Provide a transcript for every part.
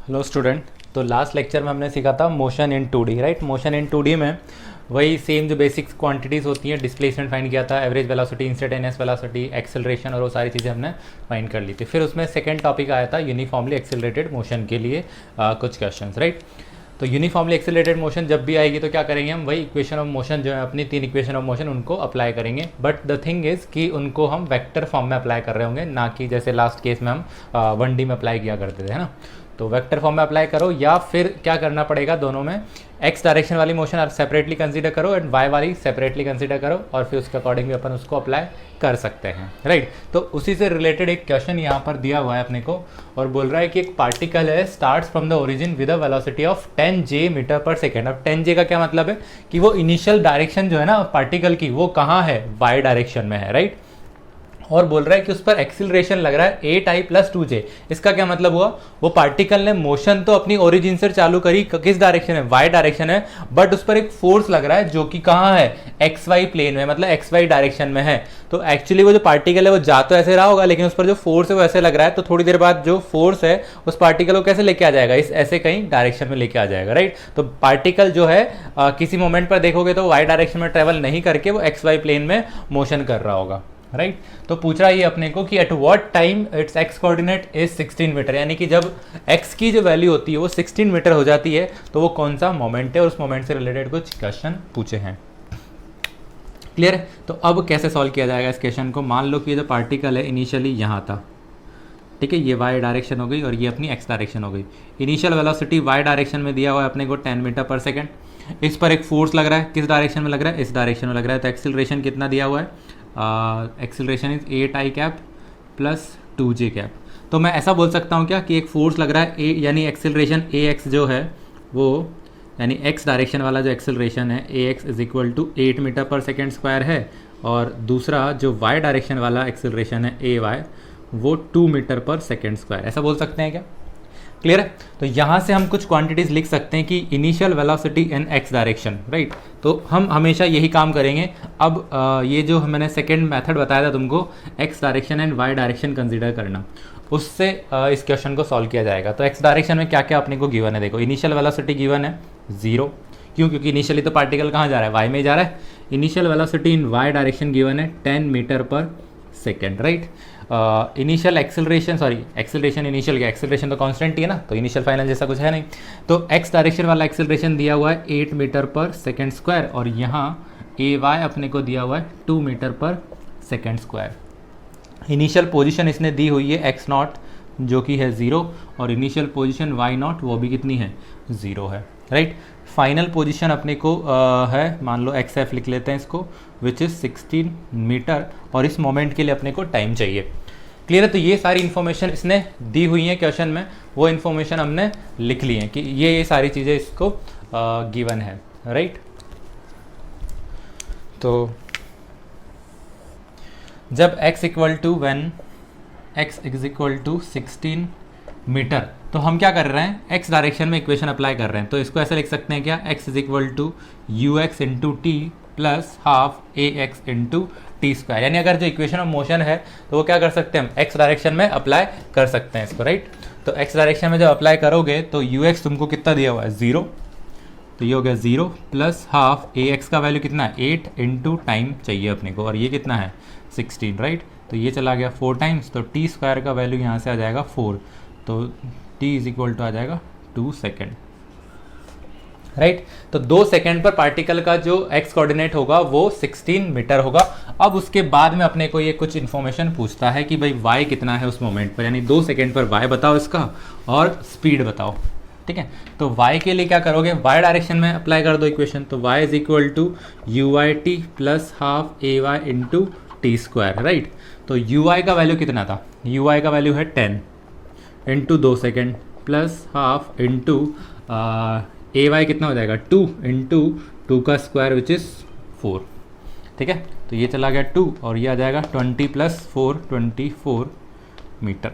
Hello student. तो last lecture में हमने सीखा था motion in 2D, right. Motion in 2D में वही सेम जो बेसिक्स क्वांटिटीज़ होती हैं, डिस्प्लेसमेंट फाइंड किया था, average velocity, instantaneous velocity, acceleration और वो सारी चीज़ें हमने फाइंड कर ली थी। फिर उसमें सेकंड टॉपिक आया था यूनिफॉर्मली एक्सेलरेटेड मोशन के लिए कुछ क्वेश्चंस, राइट। तो यूनिफॉर्मली एक्सेलरेटेड मोशन जब भी आएगी तो क्या करेंगे हम, वही इक्वेशन ऑफ मोशन जो है अपनी 3 इक्वेशन ऑफ मोशन उनको अप्लाई करेंगे। बट द थिंग इज़ कि उनको हम वेक्टर फॉर्म में अप्लाई कर रहे होंगे, ना कि जैसे लास्ट केस में हम 1D में अप्लाई किया करते थे, है ना। तो वेक्टर फॉर्म में अप्लाई करो, या फिर क्या करना पड़ेगा, दोनों में एक्स डायरेक्शन वाली मोशन सेपरेटली कंसीडर करो एंड वाई वाली सेपरेटली कंसीडर करो, और फिर उसके अकॉर्डिंग भी अपन उसको अप्लाई कर सकते हैं, राइट। तो उसी से रिलेटेड एक क्वेश्चन यहाँ पर दिया हुआ है अपने को, और बोल रहा है कि एक पार्टिकल है starts from the origin with a velocity of 10 metre per second. अब 10 का क्या मतलब है कि वो इनिशियल डायरेक्शन जो है ना पार्टिकल की, वो कहाँ है, वाई डायरेक्शन में है, राइट। और बोल रहा है कि उस पर एक्सिलरेशन लग रहा है 8I + 2J। इसका क्या मतलब हुआ, वो पार्टिकल ने मोशन तो अपनी ओरिजिन से चालू करी, किस डायरेक्शन है, वाई डायरेक्शन है, बट उस पर एक फोर्स लग रहा है जो कि कहाँ है, XY प्लेन में, मतलब XY डायरेक्शन में है। तो एक्चुअली वो जो पार्टिकल है वो जा तो ऐसे रहा होगा, लेकिन उस पर जो फोर्स है वो ऐसे लग रहा है। तो थोड़ी देर बाद जो फोर्स है उस पार्टिकल को कैसे लेके आ जाएगा, इस ऐसे कहीं डायरेक्शन में लेके आ जाएगा, राइट। तो पार्टिकल जो है किसी मोमेंट पर देखोगे तो वाई डायरेक्शन में ट्रेवल नहीं करके वो XY प्लेन में मोशन कर रहा होगा, राइट। तो पूछ रहा है ये अपने को कि at what time its x coordinate is 16 metre, यानी कि जब एक्स की जो वैल्यू होती है वो 16 मीटर हो जाती है तो वो कौन सा मोमेंट है, और उस मोमेंट से रिलेटेड कुछ क्वेश्चन पूछे हैं। क्लियर है। तो अब कैसे सॉल्व किया जाएगा इस क्वेश्चन को। मान लो कि ये जो पार्टिकल है इनिशियली यहाँ था, ठीक है, ये वाई डायरेक्शन हो गई और ये अपनी एक्स डायरेक्शन हो गई। इनिशियल वेलोसिटी वाई डायरेक्शन में दिया हुआ है अपने को 10 मीटर पर सेकेंड। इस पर एक फोर्स लग रहा है, किस डायरेक्शन में लग रहा है, इस डायरेक्शन में लग रहा है। तो एक्सिलरेशन कितना दिया हुआ है, acceleration is 8I cap + 2J cap. तो मैं ऐसा बोल सकता हूँ क्या कि एक फोर्स लग रहा है ए, यानी एक्सिलरेशन AX जो है वो, यानी एक्स डायरेक्शन वाला जो एक्सिलरेशन है AX = 8 metre per second square है, और दूसरा जो वाई डायरेक्शन वाला एक्सिलरेशन है AY वो 2 मीटर पर सेकेंड स्क्वायर, ऐसा बोल सकते हैं क्या। क्लियर है। तो यहाँ से हम कुछ क्वांटिटीज लिख सकते हैं कि initial velocity in x direction, right. तो हम हमेशा यही काम करेंगे। अब ये जो मैंने सेकेंड मेथड बताया था तुमको, x direction and y direction consider करना, उससे इस क्वेश्चन को सॉल्व किया जाएगा। तो एक्स डायरेक्शन में क्या क्या अपने को गिवन है, देखो इनिशियल वेलोसिटी गिवन है 0, क्यों, क्योंकि इनिशियली तो पार्टिकल कहाँ जा रहा है, वाई में जा रहा है। Initial velocity in Y direction given है 10 metre per second, right. Initial acceleration, sorry acceleration initial, क्या एक्सेलरेशन तो कांस्टेंट ही है ना, तो इनिशियल फाइनल जैसा कुछ है नहीं। तो एक्स डायरेक्शन वाला एक्सेलरेशन दिया हुआ है 8 मीटर पर सेकेंड स्क्वायर, और यहाँ AY अपने को दिया हुआ है 2 metre per second square. Initial position इसने दी हुई है x0 जो कि है 0, और इनिशियल पोजीशन y0 वो भी कितनी है, 0 है, राइट। फाइनल पोजीशन अपने को है, मान लो XF लिख लेते हैं इसको, विच इज़ 16 मीटर, और इस मोमेंट के लिए अपने को टाइम चाहिए। क्लियर है। तो ये सारी इन्फॉर्मेशन इसने दी हुई है क्वेश्चन में, वो इन्फॉर्मेशन हमने लिख ली है कि ये सारी चीज़ें इसको गिवन है, राइट। तो जब x = 16 मीटर, तो हम क्या कर रहे हैं, x डायरेक्शन में इक्वेशन अप्लाई कर रहे हैं। तो इसको ऐसे लिख सकते हैं क्या, x = ux × t + ½ ax × t²। यानी अगर जो इक्वेशन ऑफ मोशन है तो वो क्या कर सकते हैं, हम x डायरेक्शन में अप्लाई कर सकते हैं इसको, राइट। तो x डायरेक्शन में जब अप्लाई करोगे तो ux तुमको कितना दिया हुआ है, 0, तो ये हो गया 0 + ½ ax का वैल्यू कितना है, 8 × टाइम चाहिए अपने को, और ये कितना है 16, राइट। तो ये चला गया 4 टाइम्स, तो t² का वैल्यू यहाँ से आ जाएगा 4, तो t = आ जाएगा 2 सेकेंड, राइट। तो 2 सेकेंड पर पार्टिकल का जो x कोऑर्डिनेट होगा वो 16 मीटर होगा। अब उसके बाद में अपने को ये कुछ इन्फॉर्मेशन पूछता है कि भाई y कितना है उस मोमेंट पर, यानी 2 सेकेंड पर y बताओ इसका, और स्पीड बताओ, ठीक है। तो y के लिए क्या करोगे, y डायरेक्शन में अप्लाई कर दो इक्वेशन। तो y = uyt + ½ ay × t², right. तो ui का वैल्यू कितना था, ui का वैल्यू है 10 × 2 सेकेंड + ½ ay कितना हो जाएगा, 2 × 2 का स्क्वायर विच इज़ 4, ठीक है। तो ये चला गया 2, और ये आ जाएगा 20 + 4 24 मीटर।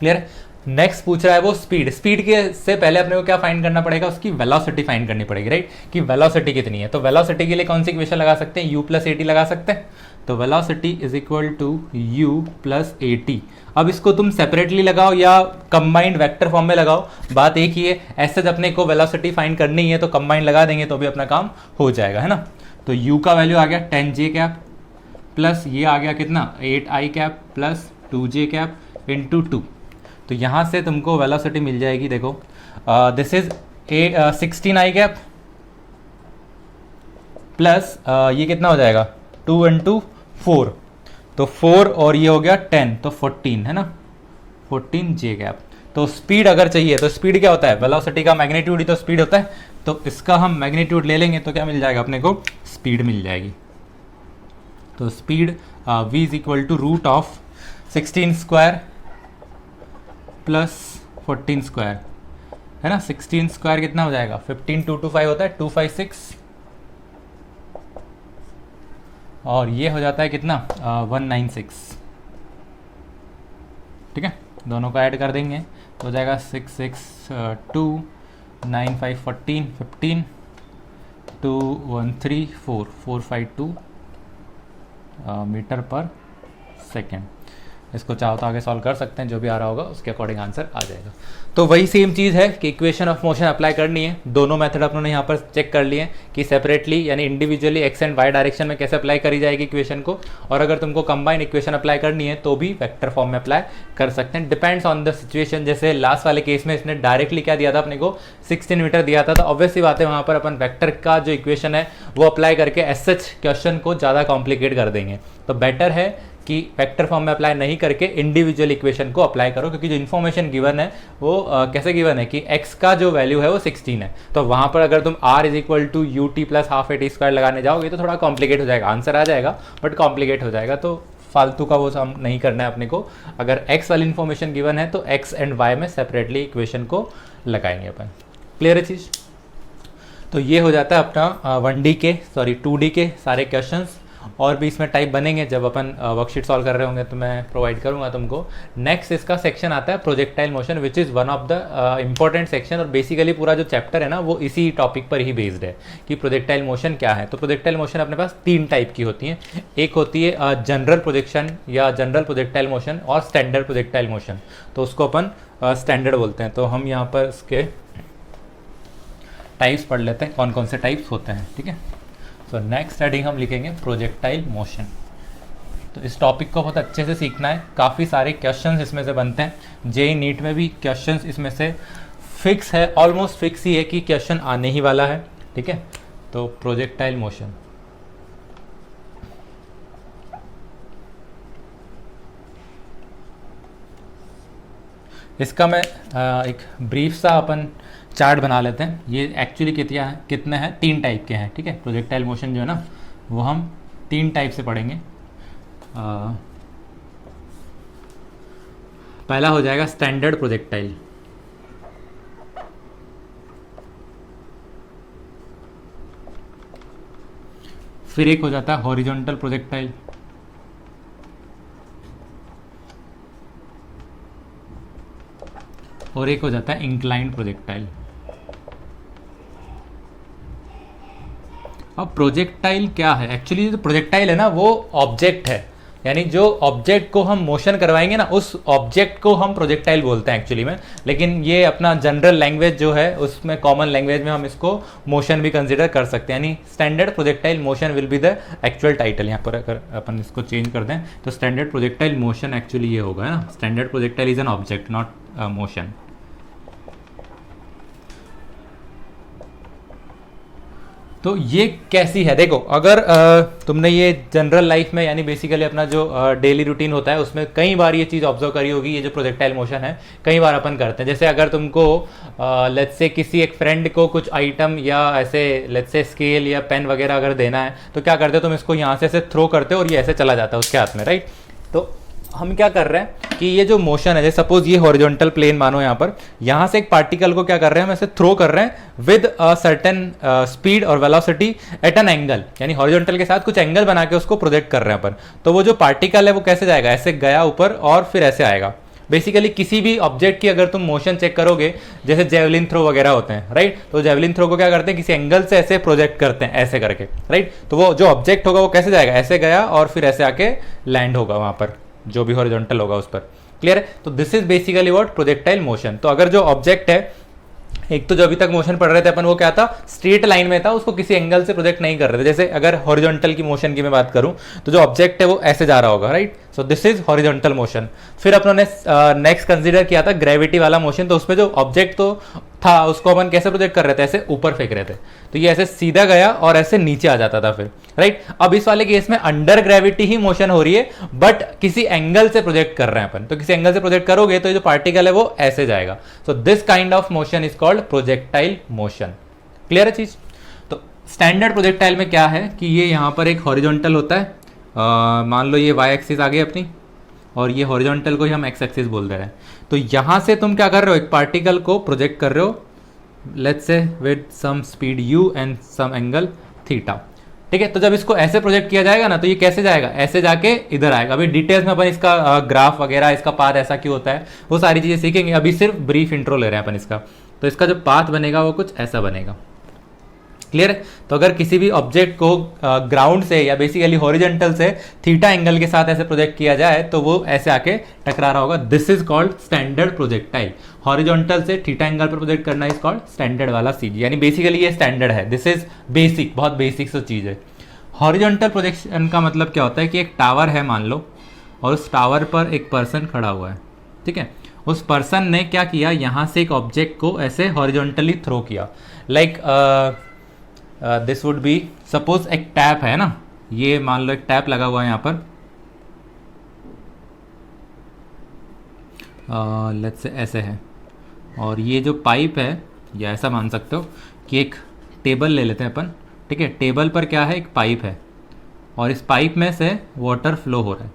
क्लियर है। नेक्स्ट पूछ रहा है वो स्पीड। स्पीड के से पहले अपने को क्या फाइंड करना पड़ेगा, उसकी वेलोसिटी फाइंड करनी पड़ेगी, राइट, कि वेलोसिटी कितनी है। तो वेलोसिटी के लिए कौन सी इक्वेशन लगा सकते हैं, u प्लस ए टी लगा सकते हैं। तो velocity is equal to u plus a t. अब इसको तुम सेपरेटली लगाओ या कंबाइंड वेक्टर फॉर्म में लगाओ, बात एक ही है। ऐसे जब अपने को वेलोसिटी फाइंड करनी है तो कंबाइंड लगा देंगे तो भी अपना काम हो जाएगा, है ना। तो u का वैल्यू आ गया 10j कैप प्लस ये आ गया कितना 8i cap plus 2j cap into 2। तो यहाँ से तुमको वेलोसिटी मिल जाएगी, देखो this is 16i cap plus ये कितना हो जाएगा 2 इंटू 4, तो 4 और ये हो गया 10 तो 14, है ना, 14j कैप। तो स्पीड अगर चाहिए तो स्पीड क्या होता है, वेलोसिटी का मैग्नीट्यूड ही तो स्पीड होता है। तो इसका हम मैग्नीट्यूड ले लेंगे तो क्या मिल जाएगा अपने को, स्पीड मिल जाएगी। तो speed v is equal to root of 16 square plus 14 square, है ना। 16 स्क्वायर कितना हो जाएगा 15 225 होता है 256, और ये हो जाता है कितना 196, ठीक है। दोनों को ऐड कर देंगे तो हो जाएगा 6 6 2 9 5 14 15 2 1 3 4 452 मीटर पर सेकेंड। इसको चाहो तो आगे सॉल्व कर सकते हैं, जो भी आ रहा होगा उसके अकॉर्डिंग आंसर आ जाएगा। तो वही सेम चीज़ है कि इक्वेशन ऑफ मोशन अप्लाई करनी है। दोनों मेथड अपनों यहाँ पर चेक कर लिए कि सेपरेटली यानी individually x and y direction में कैसे अप्लाई करी जाएगी इक्वेशन को, और अगर तुमको कंबाइन इक्वेशन अप्लाई करनी है तो भी वेक्टर फॉर्म में अप्लाई कर सकते हैं, डिपेंड्स ऑन द सिचुएशन। जैसे लास्ट वाले केस में इसने डायरेक्टली क्या दिया था अपने को 16 मीटर दिया था, तो ऑब्वियसली बात है वहाँ पर अपन वेक्टर का जो इक्वेशन है वो अप्लाई करके एस सच क्वेश्चन को ज़्यादा कॉम्प्लिकेट कर देंगे। तो बेटर है कि वेक्टर फॉर्म में अप्लाई नहीं करके इंडिविजुअल इक्वेशन को अप्लाई करो, क्योंकि जो इन्फॉर्मेशन गिवन है वो कैसे गिवन है कि x का जो वैल्यू है वो 16 है। तो वहाँ पर अगर तुम r is equal to u t plus half a t square लगाने जाओगे तो थोड़ा कॉम्प्लिकेट हो जाएगा, आंसर आ जाएगा बट कॉम्प्लिकेट हो जाएगा। तो फालतू का वो हम नहीं करना है अपने को। अगर x वाली इन्फॉर्मेशन गिवन है तो x एंड y में सेपरेटली इक्वेशन को लगाएंगे अपन। क्लियर है चीज़। तो ये हो जाता है अपना 1D के 2D के सारे क्वेश्चंस। और भी इसमें टाइप बनेंगे जब अपन वर्कशीट सॉल्व कर रहे होंगे तो मैं प्रोवाइड करूंगा तुमको। नेक्स्ट इसका सेक्शन आता है projectile motion, which is one of the important section, और बेसिकली पूरा जो चैप्टर है ना वो इसी टॉपिक पर ही बेस्ड है कि प्रोजेक्टाइल मोशन क्या है। तो प्रोजेक्टाइल मोशन अपने पास 3 टाइप की होती हैं। एक होती है जनरल प्रोजेक्शन या जनरल प्रोजेक्टाइल मोशन, और स्टैंडर्ड प्रोजेक्टाइल मोशन, तो उसको अपन स्टैंडर्ड बोलते हैं। तो हम यहाँ पर इसके टाइप्स पढ़ लेते हैं, कौन कौन से टाइप्स होते हैं, ठीक है। तो नेक्स्ट हेडिंग हम लिखेंगे प्रोजेक्टाइल मोशन। तो इस टॉपिक को बहुत अच्छे से सीखना है, काफ़ी सारे क्वेश्चंस इसमें से बनते हैं। जेईई नीट में भी क्वेश्चंस इसमें से फिक्स है, ऑलमोस्ट फिक्स ही है कि क्वेश्चन आने ही वाला है, ठीक है। तो प्रोजेक्टाइल मोशन, इसका मैं एक ब्रीफ सा अपन चार्ट बना लेते हैं। ये एक्चुअली कितने हैं 3 टाइप के हैं, ठीक है। प्रोजेक्टाइल मोशन जो है ना वो हम 3 टाइप से पढ़ेंगे। पहला हो जाएगा स्टैंडर्ड प्रोजेक्टाइल, फिर एक हो जाता है हॉरिजॉन्टल प्रोजेक्टाइल, और एक हो जाता है इंक्लाइंड प्रोजेक्टाइल। अब प्रोजेक्टाइल क्या है, एक्चुअली जो प्रोजेक्टाइल है ना वो ऑब्जेक्ट है, यानी जो ऑब्जेक्ट को हम मोशन करवाएंगे ना उस ऑब्जेक्ट को हम प्रोजेक्टाइल बोलते हैं एक्चुअली में। लेकिन ये अपना जनरल लैंग्वेज जो है उसमें कॉमन लैंग्वेज में हम इसको मोशन भी कंसिडर कर सकते हैं, यानी standard projectile motion will be the actual title. यहाँ पर अगर अपन इसको चेंज कर दें तो स्टैंडर्ड प्रोजेक्टाइल मोशन एक्चुअली ये होगा, है ना। Standard projectile is an object not motion. तो ये कैसी है, देखो अगर तुमने ये जनरल लाइफ में यानी बेसिकली अपना जो डेली रूटीन होता है उसमें कई बार ये चीज़ ऑब्जर्व करी होगी, ये जो प्रोजेक्टाइल मोशन है कई बार अपन करते हैं। जैसे अगर तुमको लेट्स से किसी एक फ्रेंड को कुछ आइटम या ऐसे लेट्स से स्केल या पेन वगैरह अगर देना है तो क्या करते हो तुम इसको यहाँ से ऐसे थ्रो करते हो और ये ऐसे चला जाता है उसके हाथ में, राइट। तो हम क्या कर रहे हैं कि ये जो मोशन है, जैसे सपोज ये हॉरिजॉन्टल प्लेन मानो, यहाँ से एक पार्टिकल को क्या कर रहे हैं हम ऐसे थ्रो कर रहे हैं विद अ सर्टेन स्पीड और वेलोसिटी एट एन एंगल, यानी हॉरिजॉन्टल के साथ कुछ एंगल बना के उसको प्रोजेक्ट कर रहे हैं अपन। तो वो जो पार्टिकल है वो कैसे जाएगा, ऐसे गया ऊपर और फिर ऐसे आएगा, बेसिकली किसी भी ऑब्जेक्ट की अगर तुम मोशन चेक करोगे, जैसे जेवलिन थ्रो वगैरह होते हैं, राइट, तो जेवलिन थ्रो को क्या करते हैं, किसी एंगल से ऐसे प्रोजेक्ट करते हैं ऐसे करके, राइट, तो वो जो ऑब्जेक्ट होगा वो कैसे जाएगा, ऐसे गया और फिर ऐसे आके लैंड होगा वहां पर, जो भी हॉरिजॉन्टल होगा उस पर। क्लियर है? तो this is basically what, projectile motion. तो अगर जो ऑब्जेक्ट है, एक तो जो अभी तक मोशन पढ़ रहे थे अपन, वो क्या था, स्ट्रेट लाइन में था, उसको किसी एंगल से प्रोजेक्ट नहीं कर रहे थे। जैसे अगर हॉरिजॉन्टल की मोशन की मैं बात करूं, तो जो ऑब्जेक्ट है वो ऐसे जा रहा होगा, right, so this is horizontal motion. फिर अपनों ने नेक्स्ट कंसीडर किया था ग्रेविटी वाला मोशन, तो उसमें जो ऑब्जेक्ट तो था उसको अपन कैसे प्रोजेक्ट कर रहे थे, ऐसे ऊपर फेंक रहे थे, तो ये ऐसे सीधा गया और ऐसे नीचे आ जाता था फिर, राइट। अब इस वाले केस में अंडर ग्रेविटी ही मोशन हो रही है, बट किसी एंगल से प्रोजेक्ट कर रहे हैं अपन, तो किसी एंगल से प्रोजेक्ट करोगे तो ये जो पार्टिकल है वो ऐसे जाएगा। So this kind of motion is called projectile motion. Clear है चीज? तो स्टैंडर्ड प्रोजेक्टाइल में क्या है कि ये यहाँ पर एक हॉरिजॉन्टल होता है, मान लो ये वाई एक्सिस आ गई अपनी, और ये हॉरिजॉन्टल को ही हम एक्स एक्सिस बोल दे रहे हैं। तो यहां से तुम क्या कर रहे हो, एक पार्टिकल को प्रोजेक्ट कर रहे हो, let's say with some speed u and some angle theta, ठीक है। तो जब इसको ऐसे प्रोजेक्ट किया जाएगा ना, तो ये कैसे जाएगा, ऐसे जाके इधर आएगा। अभी डिटेल्स में अपन इसका ग्राफ वगैरह, इसका पाथ ऐसा क्यों होता है, वो सारी चीजें सीखेंगे, अभी सिर्फ ब्रीफ इंट्रो ले रहे हैं अपन इसका। तो इसका जो पाथ बनेगा वो कुछ ऐसा बनेगा। क्लियर है? तो अगर किसी भी ऑब्जेक्ट को ग्राउंड से या बेसिकली हॉरिजॉन्टल से थीटा एंगल के साथ ऐसे प्रोजेक्ट किया जाए, तो वो ऐसे आके टकरा रहा होगा। This is called standard projectile. Horizontal से थीटा एंगल पर प्रोजेक्ट करना इज कॉल्ड स्टैंडर्ड वाला सीजी, यानी बेसिकली ये स्टैंडर्ड है। दिस इज बेसिक, बहुत बेसिक सा चीज है। हॉरिजॉन्टल प्रोजेक्शन का मतलब क्या होता है कि एक टावर है मान लो, और उस टावर पर एक पर्सन खड़ा हुआ है, ठीक है। उस पर्सन ने क्या किया, यहां से एक ऑब्जेक्ट को ऐसे हॉरिजॉन्टली थ्रो किया, like this would be, suppose एक टैप है ना, ये मान लो एक टैप लगा हुआ है यहाँ पर, लेट्स से ऐसे है, और ये जो पाइप है, या ऐसा मान सकते हो कि एक टेबल ले लेते हैं अपन, ठीक है। टेबल पर क्या है, एक पाइप है, और इस पाइप में से वाटर फ्लो हो रहा है,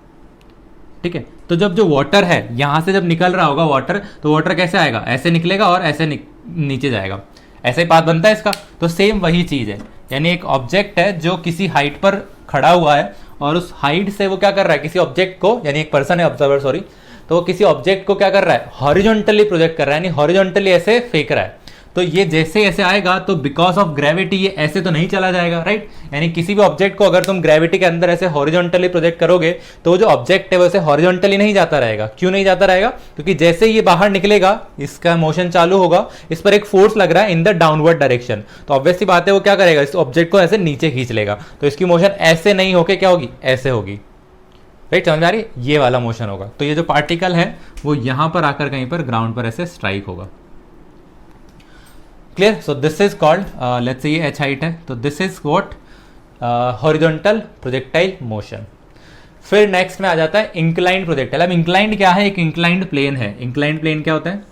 ठीक है। तो जब जो वाटर है यहां से जब निकल रहा होगा वाटर, तो वाटर कैसे आएगा, ऐसे निकलेगा और ऐसे नीचे जाएगा, ऐसे ही पाथ बनता है इसका। तो सेम वही चीज है, यानी एक ऑब्जेक्ट है जो किसी हाइट पर खड़ा हुआ है, और उस हाइट से वो क्या कर रहा है, किसी ऑब्जेक्ट को, यानी एक पर्सन है ऑब्जर्वर, सॉरी, तो वो किसी ऑब्जेक्ट को क्या कर रहा है, हॉरिजॉन्टली प्रोजेक्ट कर रहा है, यानी हॉरिजॉन्टली ऐसे फेंक रहा है। तो ये जैसे ऐसे आएगा, तो बिकॉज ऑफ ग्रेविटी ये ऐसे तो नहीं चला जाएगा, राइट। यानी किसी भी ऑब्जेक्ट को अगर तुम ग्रेविटी के अंदर ऐसे हॉरिजॉन्टली प्रोजेक्ट करोगे, तो जो ऑब्जेक्ट है वैसे हॉरिजॉन्टली नहीं जाता रहेगा। क्यों नहीं जाता रहेगा? क्योंकि जैसे ये बाहर निकलेगा, इसका मोशन चालू होगा, इस पर एक फोर्स लग रहा है इन द डाउनवर्ड डायरेक्शन, तो ऑब्वियसली बात है वो क्या करेगा, इस ऑब्जेक्ट को ऐसे नीचे खींच लेगा। तो इसकी मोशन ऐसे नहीं होके क्या होगी, ऐसे होगी, राइट। समझ में आ रही? ये वाला मोशन होगा। तो ये जो पार्टिकल है वो यहां पर आकर कहीं पर ग्राउंड पर ऐसे स्ट्राइक होगा। Clear? So this is called, let's say ये एच हाइट है, तो this is what, horizontal projectile motion. फिर नेक्स्ट में आ जाता है इंक्लाइंड प्रोजेक्टाइल। अब इंक्लाइंड क्या है, एक इंक्लाइंड प्लेन है। इंक्लाइंड प्लेन क्या होता है,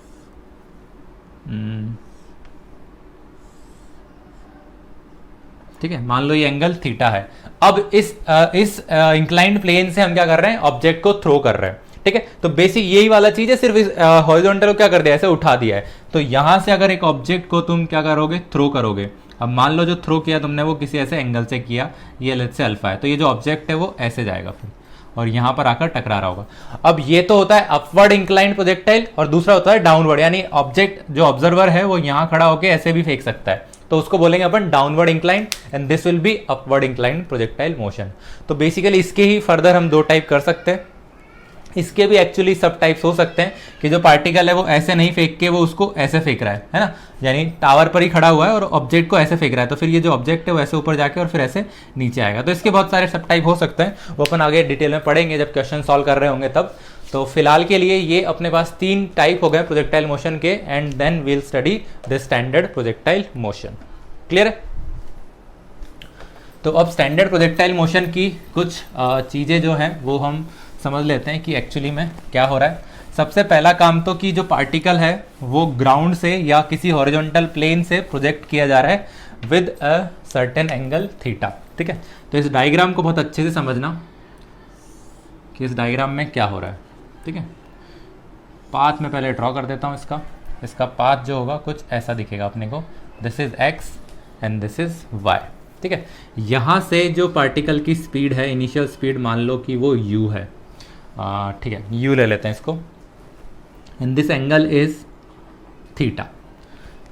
ठीक है, मान लो ये एंगल थीटा है। अब इस इंक्लाइंड प्लेन से हम क्या कर रहे हैं, ऑब्जेक्ट को थ्रो कर रहे हैं, ठीक है। तो बेसिक यही वाला चीज है, सिर्फ इस हॉरिजॉन्टल को क्या कर दिया, ऐसे उठा दिया है। तो यहां से अगर एक ऑब्जेक्ट को तुम क्या करोगे, थ्रो करोगे। अब मान लो जो थ्रो किया तुमने वो किसी ऐसे एंगल से किया, ये लेट्स से अल्फा है, तो ये जो ऑब्जेक्ट है वो ऐसे जाएगा फिर, और यहां पर आकर टकरा रहा होगा। अब ये तो होता है अपवर्ड इंक्लाइंड प्रोजेक्टाइल, और दूसरा होता है डाउनवर्ड, यानी ऑब्जेक्ट जो ऑब्जर्वर है वो यहां खड़ा होकर ऐसे भी फेंक सकता है, तो उसको बोलेंगे अपन downward inclined, and this will be upward inclined projectile motion. तो बेसिकली इसके ही फर्दर हम दो टाइप कर सकते हैं। इसके भी एक्चुअली सब टाइप्स हो सकते हैं कि जो पार्टिकल है वो ऐसे नहीं फेंक के वो उसको ऐसे फेंक रहा है ना, यानी टावर पर ही खड़ा हुआ है और ऑब्जेक्ट को ऐसे फेंक रहा है, तो फिर ये जो ऑब्जेक्ट है वो ऐसे ऊपर जाके और फिर ऐसे नीचे आएगा। तो इसके बहुत सारे सब टाइप हो सकते हैं, वो अपन आगे डिटेल में पढ़ेंगे जब क्वेश्चन सॉल्व कर रहे होंगे तब। तो फिलहाल के लिए ये अपने पास 3 टाइप हो गए प्रोजेक्टाइल मोशन के, and then we'll study the standard projectile motion. Clear है? तो अब स्टैंडर्ड प्रोजेक्टाइल मोशन की कुछ चीज़ें जो हैं वो हम समझ लेते हैं कि एक्चुअली में क्या हो रहा है। सबसे पहला काम तो कि जो पार्टिकल है वो ग्राउंड से या किसी हॉरिजॉन्टल प्लेन से प्रोजेक्ट किया जा रहा है with a certain angle theta, ठीक है। तो इस डायग्राम को बहुत अच्छे से समझना कि इस डायग्राम में क्या हो रहा है, ठीक है। पाथ में पहले ड्रॉ कर देता हूँ इसका पाथ जो होगा कुछ ऐसा दिखेगा अपने को, this is x and this is y, ठीक है। यहाँ से जो पार्टिकल की स्पीड है, इनिशियल स्पीड मान लो कि वो u है, ठीक है, u ले लेते हैं इसको, and this angle is theta.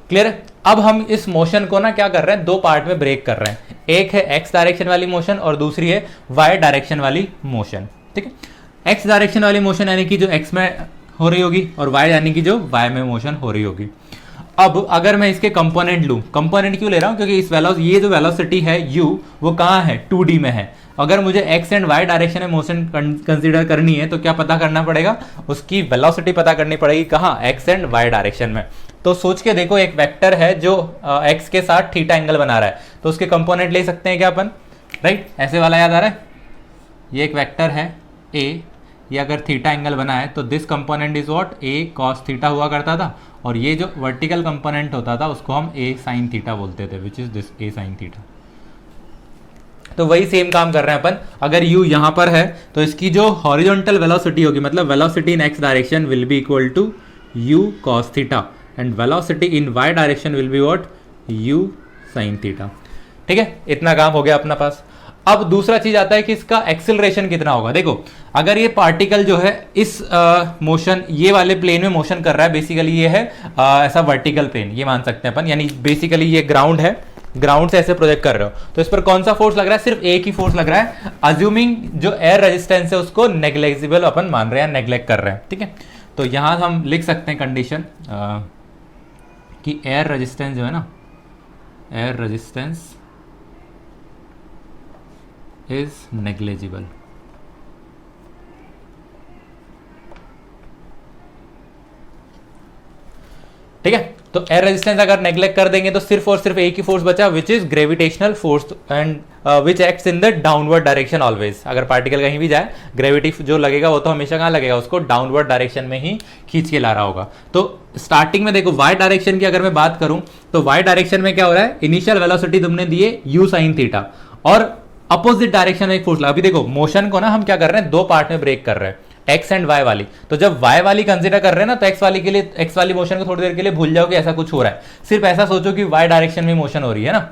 Clear है? अब हम इस मोशन को ना क्या कर रहे हैं, दो पार्ट में ब्रेक कर रहे हैं। एक है एक्स डायरेक्शन वाली मोशन और दूसरी है वाई डायरेक्शन वाली मोशन। ठीक है, एक्स डायरेक्शन वाली मोशन यानी कि जो एक्स में हो रही होगी और वाई यानी कि जो वाई में मोशन हो रही होगी। अब अगर मैं इसके कंपोनेंट लूं, कंपोनेंट क्यों ले रहा हूं, क्योंकि इस ये जो वेलोसिटी है u वो कहाँ है, 2D में है। अगर मुझे x एंड y डायरेक्शन में मोशन कंसीडर करनी है तो क्या पता करना पड़ेगा, उसकी वेलोसिटी पता करनी पड़ेगी कहाँ, x एंड y डायरेक्शन में। तो सोच के देखो, एक वेक्टर है जो x के साथ थीटा एंगल बना रहा है, तो उसके कंपोनेंट ले सकते हैं क्या अपन, राइट? ऐसे वाला याद आ रहा है, ये एक वेक्टर है a, ये अगर थीटा एंगल बना है तो this component is what, a cos theta हुआ करता था, और ये जो वर्टिकल कंपोनेंट होता था उसको हम a sin थीटा बोलते थे, which is this a sin theta. तो वही सेम काम कर रहे हैं अपन। अगर u यहां पर है तो इसकी जो हॉरिजॉन्टल वेलोसिटी होगी, मतलब velocity in x direction will be equal to u cos theta and velocity in y direction will be what, u sin theta. ठीक है, इतना काम हो गया अपना पास। अब दूसरा चीज आता है कि इसका एक्सेलरेशन कितना होगा। देखो, अगर ये पार्टिकल जो है इस मोशन ये वाले प्लेन में मोशन कर रहा है, बेसिकली ये है ऐसा वर्टिकल प्लेन, ये मान सकते हैं अपन, यानी बेसिकली ये ग्राउंड है, ग्राउंड से ऐसे प्रोजेक्ट कर रहे हो तो इस पर कौन सा फोर्स लग रहा है, सिर्फ एक ही फोर्स लग रहा है, अज्यूमिंग जो एयर रेजिस्टेंस है उसको नेग्लेजिबल अपन मान रहे हैं, नेग्लेक्ट कर रहे हैं। ठीक है, तो यहां हम लिख सकते हैं कंडीशन कि एयर रेजिस्टेंस जो है ना, एयर रेजिस्टेंस इज नेग्लेजिबल। ठीक है, तो एयर रेजिस्टेंस अगर नेग्लेक्ट कर देंगे तो सिर्फ और सिर्फ एक ही फोर्स बचा, which is gravitational force and which acts in the downward direction always. अगर पार्टिकल कहीं भी जाए, ग्रेविटी जो लगेगा वो तो हमेशा कहाँ लगेगा, उसको डाउनवर्ड डायरेक्शन में ही खींच के ला रहा होगा। तो स्टार्टिंग में देखो वाई डायरेक्शन की अगर मैं बात करूं तो वाई डायरेक्शन में क्या हो रहा है, इनिशियल वेलोसिटी तुमने दी है u sin थीटा और अपोजिट डायरेक्शन में एक फोर्स लगा। अभी देखो मोशन को ना हम क्या कर रहे हैं, दो पार्ट में ब्रेक कर रहे हैं, एक्स एंड वाई वाली। तो जब वाई वाली कंसीडर कर रहे हैं ना तो एक्स वाली के लिए, एक्स वाली मोशन को थोड़ी देर के लिए भूल जाओ कि ऐसा कुछ हो रहा है, सिर्फ ऐसा सोचो कि वाई डायरेक्शन में मोशन हो रही है ना।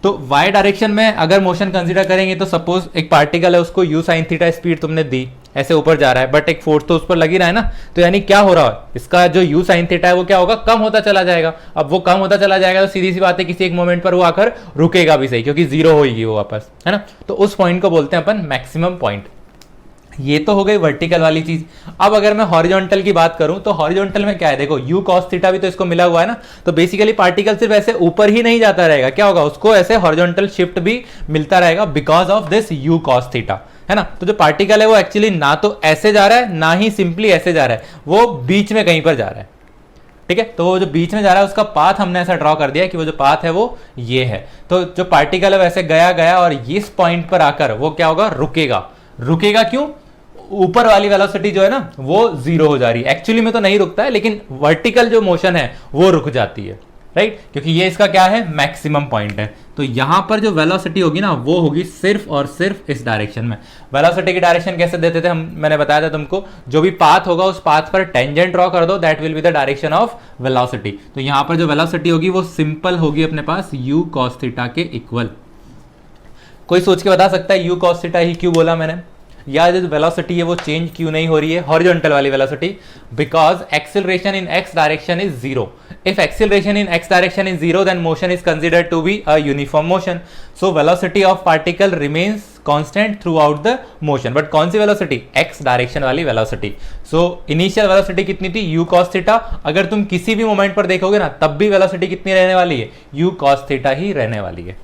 तो वाई डायरेक्शन में अगर मोशन कंसीडर करेंगे तो सपोज एक पार्टिकल है, उसको u sin थीटा स्पीड तुमने दी, ऐसे ऊपर जा रहा है, बट एक फोर्स तो उस पर लग ही रहा है ना। तो यानी क्या हो रहा है, इसका जो u sin थीटा है वो क्या होगा, कम होता चला जाएगा। अब वो कम होता चला जाएगा तो सीधी सी बात है, किसी एक मोमेंट पर वो आकर रुकेगा भी सही, क्योंकि जीरो होगी वो वापस, है ना। तो उस पॉइंट को बोलते हैं अपन मैक्सिमम पॉइंट। ये तो हो गई वर्टिकल वाली चीज। अब अगर मैं हॉरिजॉन्टल की बात करूं तो हॉरिजॉन्टल में क्या है, देखो u cos थीटा भी तो इसको मिला हुआ है ना, तो बेसिकली पार्टिकल सिर्फ ऐसे ऊपर ही नहीं जाता रहेगा, क्या होगा, उसको ऐसे हॉरिजॉन्टल शिफ्ट भी मिलता रहेगा because of this u cos theta, है ना। तो जो पार्टिकल है वो एक्चुअली ना तो ऐसे जा रहा है ना ही सिंपली ऐसे जा रहा है, वो बीच में कहीं पर जा रहा है। ठीक है, तो वो जो बीच में जा रहा है उसका पाथ हमने ऐसा ड्रॉ कर दिया कि वो जो पाथ है वो ये है। तो जो पार्टिकल है वैसे गया गया और इस पॉइंट पर आकर वो क्या होगा, रुकेगा। रुकेगा क्यों, ऊपर वाली वेलोसिटी जो है ना वो जीरो हो जा रही है। एक्चुअली में तो नहीं रुकता है, लेकिन वर्टिकल जो मोशन है वो रुक जाती है, राइट, क्योंकि ये इसका क्या है, मैक्सिमम पॉइंट है। तो यहां पर जो वेलोसिटी होगी ना वो होगी सिर्फ और सिर्फ इस डायरेक्शन में। वेलोसिटी की डायरेक्शन कैसे देते थे हम, मैंने बताया था तुमको, जो भी पाथ होगा उस पाथ पर टेंजेंट ड्रॉ कर दो, that will be the direction of velocity. तो यहां पर जो वेलोसिटी होगी वो सिंपल होगी अपने पास u cos थीटा के इक्वल। कोई सोच के बता सकता है u cos थीटा ही क्यों बोला मैंने, या जो वेलोसिटी है वो चेंज क्यों नहीं हो रही है, हॉरिजॉन्टल वाली velocity, because acceleration in x direction is zero. If acceleration in x direction is zero then motion is considered to be a uniform motion, so velocity of particle remains constant throughout the motion. But कौन सी velocity, x direction वाली velocity. So initial velocity कितनी थी, u cos theta. अगर तुम किसी भी moment पर देखोगे ना तब भी वेलोसिटी कितनी रहने वाली है, u cos थीटा ही रहने वाली है।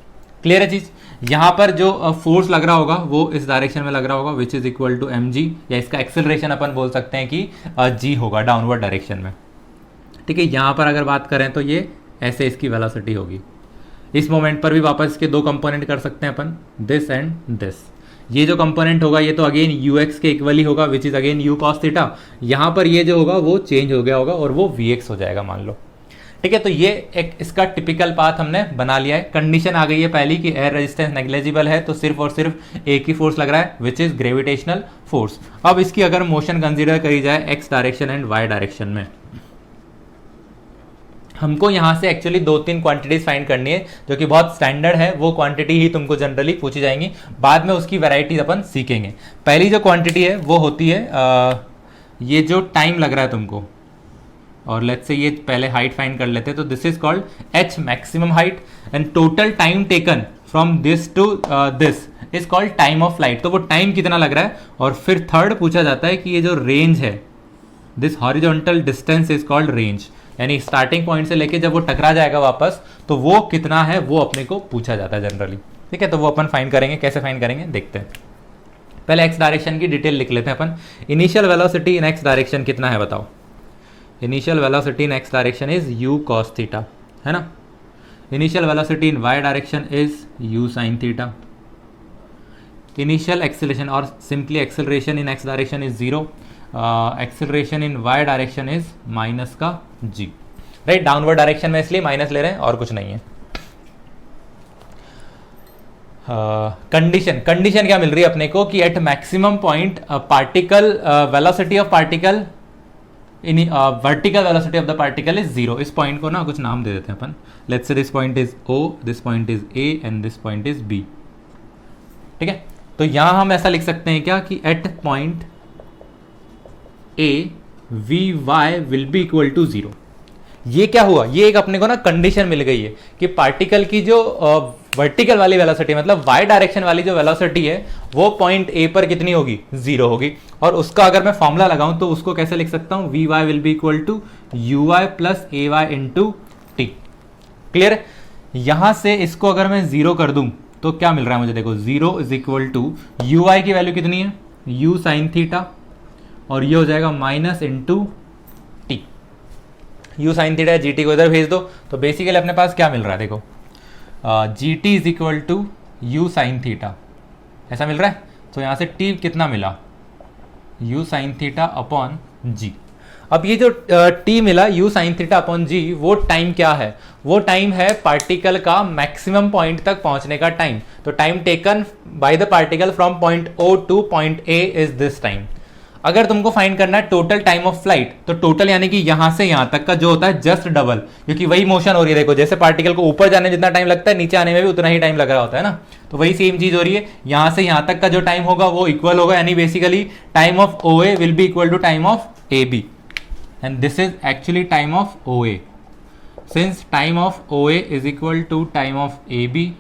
क्लियर है चीज। यहां पर जो फोर्स लग रहा होगा वो इस डायरेक्शन में लग रहा होगा, which is equal to mg, या इसका एक्सेलरेशन अपन बोल सकते हैं कि g होगा डाउनवर्ड डायरेक्शन में। ठीक है, यहां पर अगर बात करें तो ये ऐसे इसकी वेलोसिटी होगी। इस मोमेंट पर भी वापस इसके दो कंपोनेंट कर सकते हैं अपन, दिस एंड दिस। ये जो कंपोनेंट होगा ये तो अगेन ux के इक्वल ही होगा, which is again u cos theta. यहां पर ये जो होगा वो चेंज हो गया होगा और वो vx हो जाएगा मान लो। ठीक है, तो ये एक इसका टिपिकल पाथ हमने बना लिया है। कंडीशन आ गई है पहली कि एयर रेजिस्टेंस नेग्लेजिबल है, तो सिर्फ और सिर्फ एक ही फोर्स लग रहा है, विच इज ग्रेविटेशनल फोर्स। अब इसकी अगर मोशन कंसीडर करी जाए x direction and y direction में, हमको यहां से एक्चुअली दो तीन क्वांटिटीज फाइंड करनी है जो कि बहुत स्टैंडर्ड है, वो क्वांटिटी ही तुमको जनरली पूछी जाएंगी, बाद में उसकी वैरायटीज अपन सीखेंगे। पहली जो क्वांटिटी है वो होती है ये जो टाइम लग रहा है तुमको, और लेट्स से ये पहले हाइट फाइंड कर लेते हैं, तो this is called H maximum height and total time taken from this to this is called time of flight. तो वो टाइम कितना लग रहा है, और फिर थर्ड पूछा जाता है कि ये जो रेंज है, this horizontal distance is called range, यानी स्टार्टिंग पॉइंट से लेके जब वो टकरा जाएगा वापस तो वो कितना है वो अपने को पूछा जाता है जनरली। ठीक है, तो वो अपन फाइंड करेंगे, कैसे फाइंड करेंगे देखते हैं। पहले एक्स डायरेक्शन की डिटेल लिख लेते हैं अपन। Initial velocity in x direction कितना है बताओ। Initial velocity in x direction is u cos theta, है ना। Initial velocity in Y direction is u sine theta. Initial acceleration और simply acceleration in x direction is 0, acceleration in Y direction is minus का g, right. Downward direction में इसलिए minus ले रहे हैं और कुछ नहीं है। कंडीशन क्या मिल रही है अपने को कि at maximum point particle velocity of particle in vertical velocity of the particle is 0। इस पॉइंट को ना कुछ नाम दे देते हैं अपन। Let's say this point is O, this point is A and this point is B। ठीक है, तो यहां हम ऐसा लिख सकते हैं क्या कि at point A Vy will be equal to 0। ये क्या हुआ, ये एक अपने को ना कंडीशन मिल गई है कि पार्टिकल की जो वर्टिकल वाली वेलोसिटी मतलब वाई डायरेक्शन वाली जो वेलोसिटी है वो पॉइंट ए पर कितनी होगी, 0 होगी। और उसका अगर मैं फॉर्मूला लगाऊं तो उसको कैसे लिख सकता हूं, v y will be equal to u y plus a y into t. Clear. यहां से इसको अगर मैं 0 कर दूं तो क्या मिल रहा है मुझे, देखो 0 is equal to u y की वैल्यू कितनी है, यू साइन थीटा, और ये हो जाएगा minus into t. U sine theta g t को इधर भेज दो तो बेसिकली अपने पास क्या मिल रहा है, देखो g t is equal to u sine theta, ऐसा मिल रहा है। तो यहाँ से टी कितना मिला, यू साइन थीटा अपॉन जी। अब ये जो टी मिला यू साइन थीटा अपॉन जी, वो टाइम क्या है, वो टाइम है पार्टिकल का मैक्सिमम पॉइंट तक पहुंचने का टाइम। तो time taken by the particle from point O to point A is this time. अगर तुमको फाइंड करना है टोटल टाइम ऑफ फ्लाइट, तो टोटल यानी कि यहां से यहां तक का जो होता है जस्ट डबल, क्योंकि वही मोशन हो रही है। देखो जैसे पार्टिकल को ऊपर जाने में जितना टाइम लगता है नीचे आने में भी उतना ही टाइम लग रहा होता है ना, तो वही सेम चीज हो रही है। यहां से यहां तक का जो टाइम होगा वो इक्वल होगा, यानी basically time of O A will be equal to time of A B, and this is actually time of O A. Since time of O A is equal to time of A B,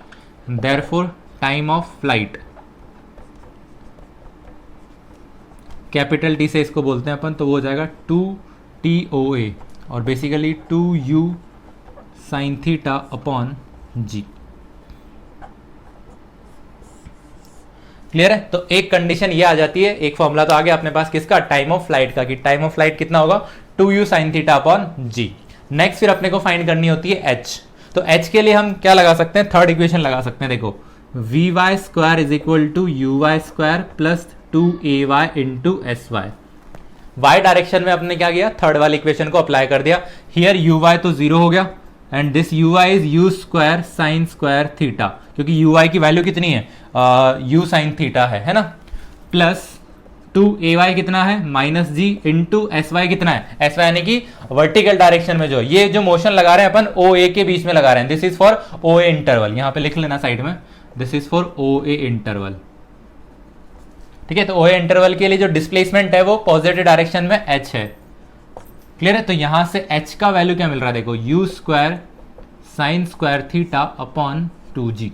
therefore time of flight capital T से इसको बोलते हैं अपन, तो वो हो जाएगा 2TOA और basically 2U sine theta upon g. Clear है। तो एक कंडीशन ये आ जाती है, एक फॉर्मूला तो आ गया अपने पास किसका, टाइम ऑफ फ्लाइट का, कि टाइम ऑफ फ्लाइट कितना होगा 2U साइन थीटा अपॉन जी। नेक्स्ट फिर अपने को फाइंड करनी होती है h। तो h के लिए हम क्या लगा सकते हैं, थर्ड इक्वेशन लगा सकते हैं। देखो Vy square is equal to UY square plus 2AY into SY। y direction में अपने क्या किया, थर्ड वाली इक्वेशन को अप्लाई कर दिया। हियर UY तो 0 हो गया and this UY is U square sine square theta, क्योंकि UY की वैल्यू कितनी है, U साइन थीटा है ना, प्लस 2AY कितना है माइनस जी इंटू SY कितना है, SY यानी कि वर्टिकल डायरेक्शन में जो ये जो मोशन लगा रहे हैं अपन OA के बीच में लगा रहे हैं, this is for OA interval. यहां पे लिख लेना साइड में, this is for OA interval. ठीक है, तो OA इंटरवल के लिए जो डिस्प्लेसमेंट है वो पॉजिटिव डायरेक्शन में h है। क्लियर है। तो यहां से h का वैल्यू क्या मिल रहा है, देखो U square sine square theta upon 2G।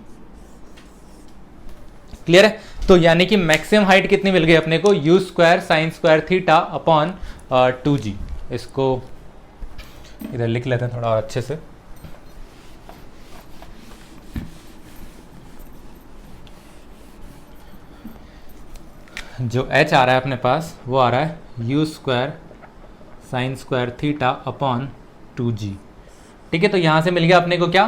Clear है। तो यानी कि मैक्सिमम हाइट कितनी मिल गई अपने को, U square sine square theta upon 2G। इसको इधर लिख लेते हैं थोड़ा और अच्छे से। जो h आ रहा है अपने पास वो आ रहा है U square sine square theta upon 2G। ठीक है, तो यहां से मिल गया अपने को क्या,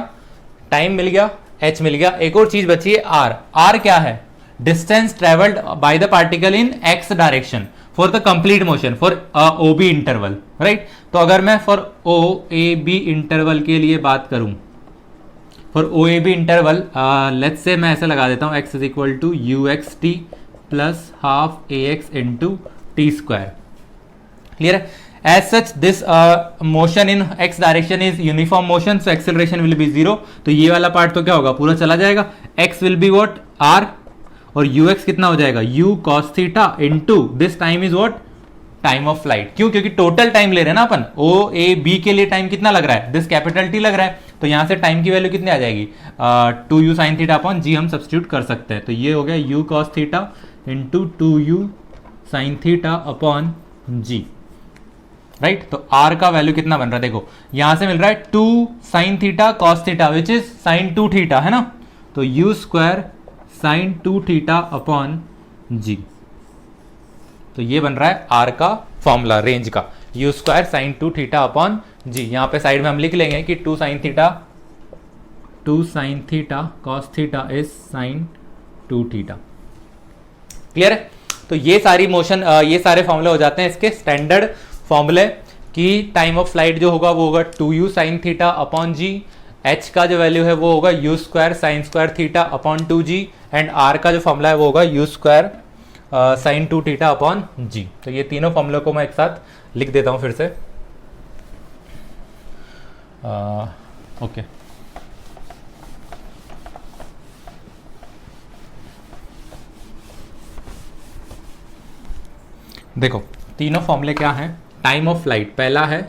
टाइम मिल गया, h मिल गया। एक और चीज बची है r। r क्या है, distance travelled by the particle in x direction for the complete motion for OB interval, right. तो अगर मैं फॉर OAB इंटरवल के लिए बात करूं, for OAB interval let's say मैं ऐसे लगा देता हूं x is equal to UXT plus half AX into t square. Clear है। As such this motion in x direction is uniform motion, so acceleration will be 0। तो ये वाला part तो क्या होगा, पूरा चला जाएगा। x will be what, r, और ux कितना हो जाएगा, u cos theta into this time is what time of flight. क्यों? क्योंकि टोटल टाइम ले रहे हैं ना अपन, ओ ए बी के लिए टाइम कितना लग रहा है, दिस कैपिटल टी लग रहा है, तो यहां से टाइम की वैल्यू कितनी आ जाएगी, 2u साइन थीटा अपॉन जी हम सब्स्टिट्यूट कर सकते हैं। तो ये हो गया u cos theta into 2u sine theta upon g, right. तो r का वैल्यू कितना बन रहा है, देखो यहां से मिल रहा है 2 sine theta cos theta which is sine 2 theta, है ना, तो u square sine 2 theta upon g, तो ये बन रहा है r का फॉर्मूला रेंज का, u square sine 2 theta upon g. यहां पे साइड में हम लिख लेंगे कि 2 sine theta cos theta is sine 2 theta. Clear है? तो ये सारी मोशन ये सारे फॉर्मूले हो जाते हैं इसके स्टैंडर्ड फॉर्मूले कि टाइम ऑफ फ्लाइट जो होगा वो होगा 2u sine theta upon g, h का जो वैल्यू है वो होगा u square sine square theta upon 2g, and r का जो फॉर्मूला है वो होगा u square sine 2 theta upon g. तो ये तीनों फॉर्मूलों को मैं एक साथ लिख देता हूं फिर से। ओके, देखो तीनों फॉर्मूले क्या हैं। टाइम ऑफ फ्लाइट पहला है,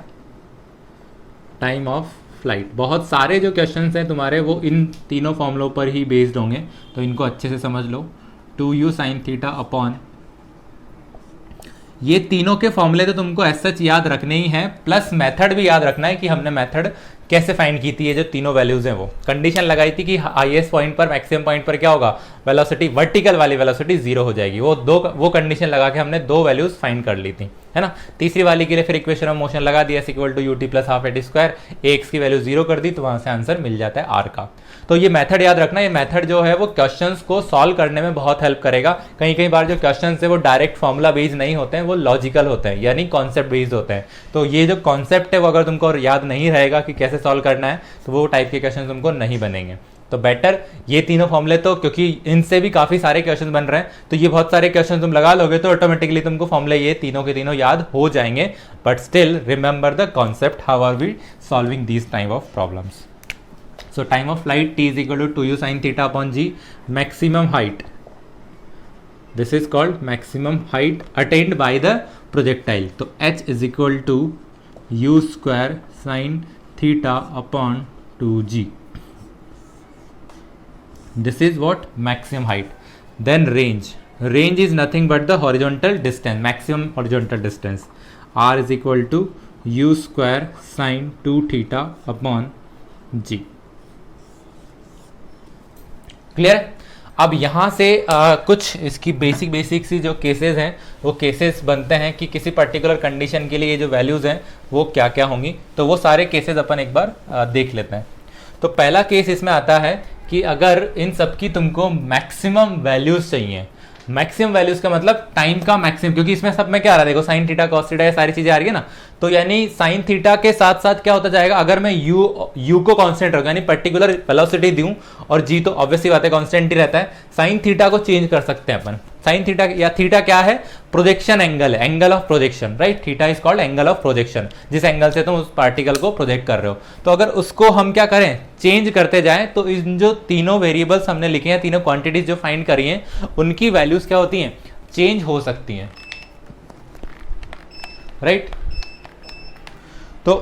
टाइम ऑफ फ्लाइट, बहुत सारे जो क्वेश्चंस हैं तुम्हारे वो इन तीनों फॉर्मूलों पर ही बेस्ड होंगे, तो इनको अच्छे से समझ लो। 2u साइन थीटा अपॉन, ये तीनों के फॉर्मूले तो तुमको एज सच याद रखने ही हैं, प्लस मेथड भी याद रखना है कि हमने मेथड कैसे फाइंड की थी। ये जो तीनों वैल्यूज हैं वो कंडीशन लगाई थी कि हाईएस्ट पॉइंट पर मैक्सिमम पॉइंट पर क्या होगा, वेलोसिटी वर्टिकल वाली वेलोसिटी जीरो हो जाएगी। वो कंडीशन लगा के हमने दो वैल्यूज फाइंड कर ली थी, है ना। तीसरी वाली के लिए फिर इक्वेशन ऑफ मोशन लगा दिया, equal to ut plus half a t square, x की वैल्यू जीरो कर दी, तो वहां से आंसर मिल जाता है आर का। तो ये मेथड याद रखना, ये मेथड जो है वो क्वेश्चंस को सॉल्व करने में बहुत हेल्प करेगा। कई बार जो क्वेश्चंस है वो डायरेक्ट फॉर्मूला बेस्ड नहीं होते हैं, वो लॉजिकल होते हैं, यानी कॉन्सेप्ट बेस्ड होते हैं। तो ये जो कॉन्सेप्ट है वो अगर तुमको याद नहीं रहेगा कि कैसे सॉल्व करना है, तो वो टाइप के क्वेश्चन तुमको नहीं बनेंगे। तो बेटर ये तीनों फॉर्मूले, तो क्योंकि इनसे भी काफी सारे क्वेश्चन बन रहे हैं, तो ये बहुत सारे क्वेश्चन तुम लगा लोगे तो ऑटोमेटिकली तुमको फॉर्मूले ये तीनों के तीनों याद हो जाएंगे। But still remember the concept, how are we solving these type of problems. So time of flight t is equal to 2u sin theta upon g, maximum height. This is called maximum height attained by the projectile. तो h is equal to u square sin theta upon 2g. This is what maximum height. Then range. Range is nothing but the horizontal distance, maximum horizontal distance. R is equal to u square sin 2 theta upon g. Clear है? अब यहाँ से कुछ इसकी basic सी जो cases हैं वो cases बनते हैं कि किसी पर्टिकुलर कंडीशन के लिए ये जो वैल्यूज़ हैं वो क्या क्या होंगी। तो वो सारे केसेस अपन एक बार देख लेते हैं। तो पहला केस इसमें आता है कि अगर इन सब की तुमको मैक्सिमम वैल्यूज़ चाहिए। मैक्सिमम वैल्यूज का मतलब टाइम का मैक्सिमम, क्योंकि इसमें सब में क्या आ रहा है, देखो साइन थीटा कॉस थीटा ये सारी चीजें आ रही है ना। तो यानी साइन थीटा के साथ साथ क्या होता जाएगा, अगर मैं u को कांस्टेंट रखूं, यानी पर्टिकुलर वेलोसिटी दूं, और g तो ऑब्वियसली बात है कांस्टेंट ही रहता है, साइन थीटा को चेंज कर सकते हैं अपन। साइन थीटा या थीटा क्या है, प्रोजेक्शन एंगल है, angle of projection, right. Theta is called angle of projection, जिस एंगल से तुम उस पार्टिकल को प्रोजेक्ट कर रहे हो। तो अगर उसको हम क्या करें, चेंज करते जाएं, तो इन जो तीनों वेरिएबल्स हमने लिखे हैं, तीनों क्वांटिटीज जो फाइंड करी हैं, उनकी वैल्यूज क्या होती हैं, चेंज हो सकती हैं, राइट। तो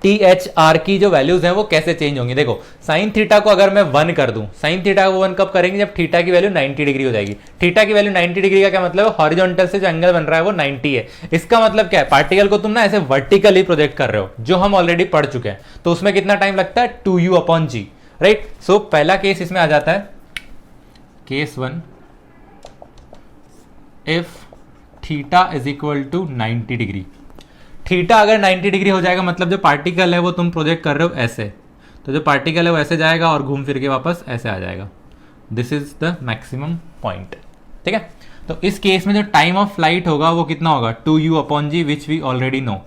टी एच आर की जो वैल्यूज हैं वो कैसे चेंज होंगी, देखो साइन थीटा को अगर मैं 1 कर दूं, साइन थीटा को 1 कब करेंगे, जब थीटा की वैल्यू 90 डिग्री हो जाएगी। थीटा की वैल्यू 90 डिग्री का क्या मतलब है, हॉरिजॉन्टल से जो एंगल बन रहा है वो 90 है। इसका मतलब क्या है, पार्टिकल को तुम ना ऐसे वर्टिकली प्रोजेक्ट कर रहे हो, जो हम ऑलरेडी पढ़ चुके हैं। तो उसमें कितना टाइम लगता है, 2u अपॉन जी, राइट। सो पहला केस इसमें आ जाता है, case 1, if theta is equal to 90 degree. Theta अगर 90 डिग्री हो जाएगा, मतलब जो पार्टिकल है वो तुम प्रोजेक्ट कर रहे हो ऐसे, तो जो पार्टिकल है वो ऐसे जाएगा और घूम फिर के वापस ऐसे आ जाएगा। This is the maximum point, ठीक है। तो इस केस में जो टाइम ऑफ फ्लाइट होगा वो कितना होगा, 2u upon g, which we already know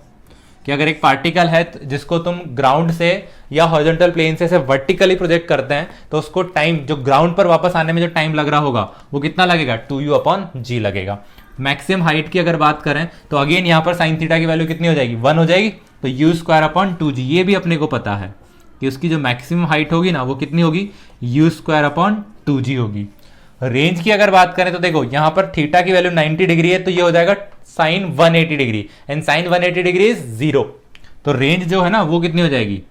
कि अगर एक पार्टिकल है जिसको तुम ग्राउंड से या हॉरिजॉन्टल प्लेन से वर्टिकली प्रोजेक्ट करते हैं, तो उसको टाइम जो ग्राउंड पर वापस आने में जो टाइम लग रहा होगा वो कितना लगेगा, 2u अपॉन जी लगेगा। मैक्सिमम हाइट की अगर बात करें तो अगेन यहां पर साइन थीटा की वैल्यू कितनी हो जाएगी, 1 हो जाएगी। तो u स्क्वायर अपॉन 2g, ये भी अपने को पता है कि उसकी जो मैक्सिमम हाइट होगी ना वो कितनी होगी, u स्क्वायर अपॉन 2g होगी। रेंज की अगर बात करें तो देखो यहां पर थीटा की वैल्यू 90 डिग्री है, तो ये हो जाएगा sine 180 degree, and sine 180 degree is 0। तो रेंज जो है ना वो कितनी हो जाएगी,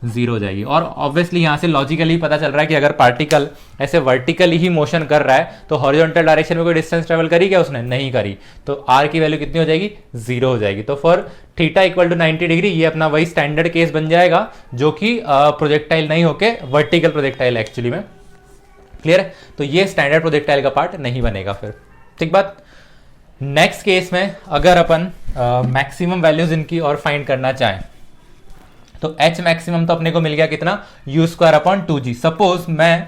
0 हो जाएगी। और ऑब्वियसली यहां से लॉजिकली पता चल रहा है कि अगर पार्टिकल ऐसे वर्टिकली ही मोशन कर रहा है तो हॉरिजॉन्टल डायरेक्शन में कोई डिस्टेंस ट्रेवल करी क्या उसने, नहीं करी, तो आर की वैल्यू कितनी हो जाएगी, 0 हो जाएगी। तो for theta equal to 90 degree ये अपना वही स्टैंडर्ड केस बन जाएगा जो कि प्रोजेक्टाइल नहीं होके वर्टिकल प्रोजेक्टाइल एक्चुअली में। क्लियर है, तो ये स्टैंडर्ड प्रोजेक्टाइल का पार्ट नहीं बनेगा फिर, ठीक बात। नेक्स्ट केस में अगर अपन मैक्सिमम वैल्यूज इनकी और फाइंड करना चाहें तो एच मैक्सिमम तो अपने को मिल गया कितना, you square upon 2g। Suppose मैं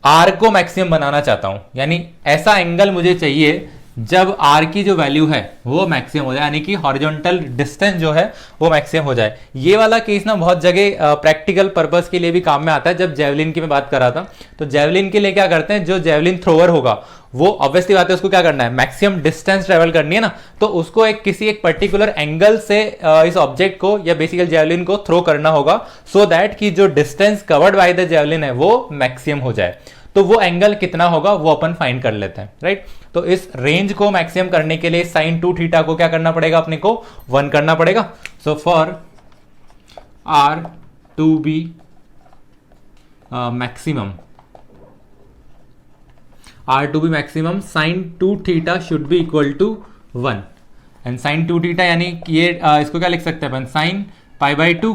आर को मैक्सिमम बनाना चाहता हूं, यानी ऐसा एंगल मुझे चाहिए जब आर की जो वैल्यू है वो मैक्सिमम हो जाए, यानी कि हॉरिजॉन्टल डिस्टेंस जो है वो मैक्सिमम हो जाए। ये वाला केस ना बहुत जगह प्रैक्टिकल पर्पस के लिए भी काम में आता है। जब जेवलिन की मैं बात कर रहा था तो जेवलिन के लिए क्या करते हैं, जो जेवलिन थ्रोअर होगा वो ऑब्वियसली बात है उसको क्या करना है, मैक्सिमम डिस्टेंस ट्रेवल करनी है ना, तो उसको किसी एक पर्टिकुलर एंगल से इस ऑब्जेक्ट को या बेसिकली जेवलिन को थ्रो करना होगा सो दैट कि जो distance covered by the javelin है वो मैक्सिमम हो जाए। तो वो एंगल कितना होगा वो अपन फाइंड कर लेते हैं, राइट। तो इस रेंज को मैक्सिमम करने के लिए साइन 2 थीटा को क्या करना पड़ेगा, अपने को 1 करना पड़ेगा। So for r to be maximum, R to be maximum, sin 2 theta should be equal to 1 and sin 2 theta यानी ये इसको क्या लिख सकते हैं अपन, sin पाई बाई 2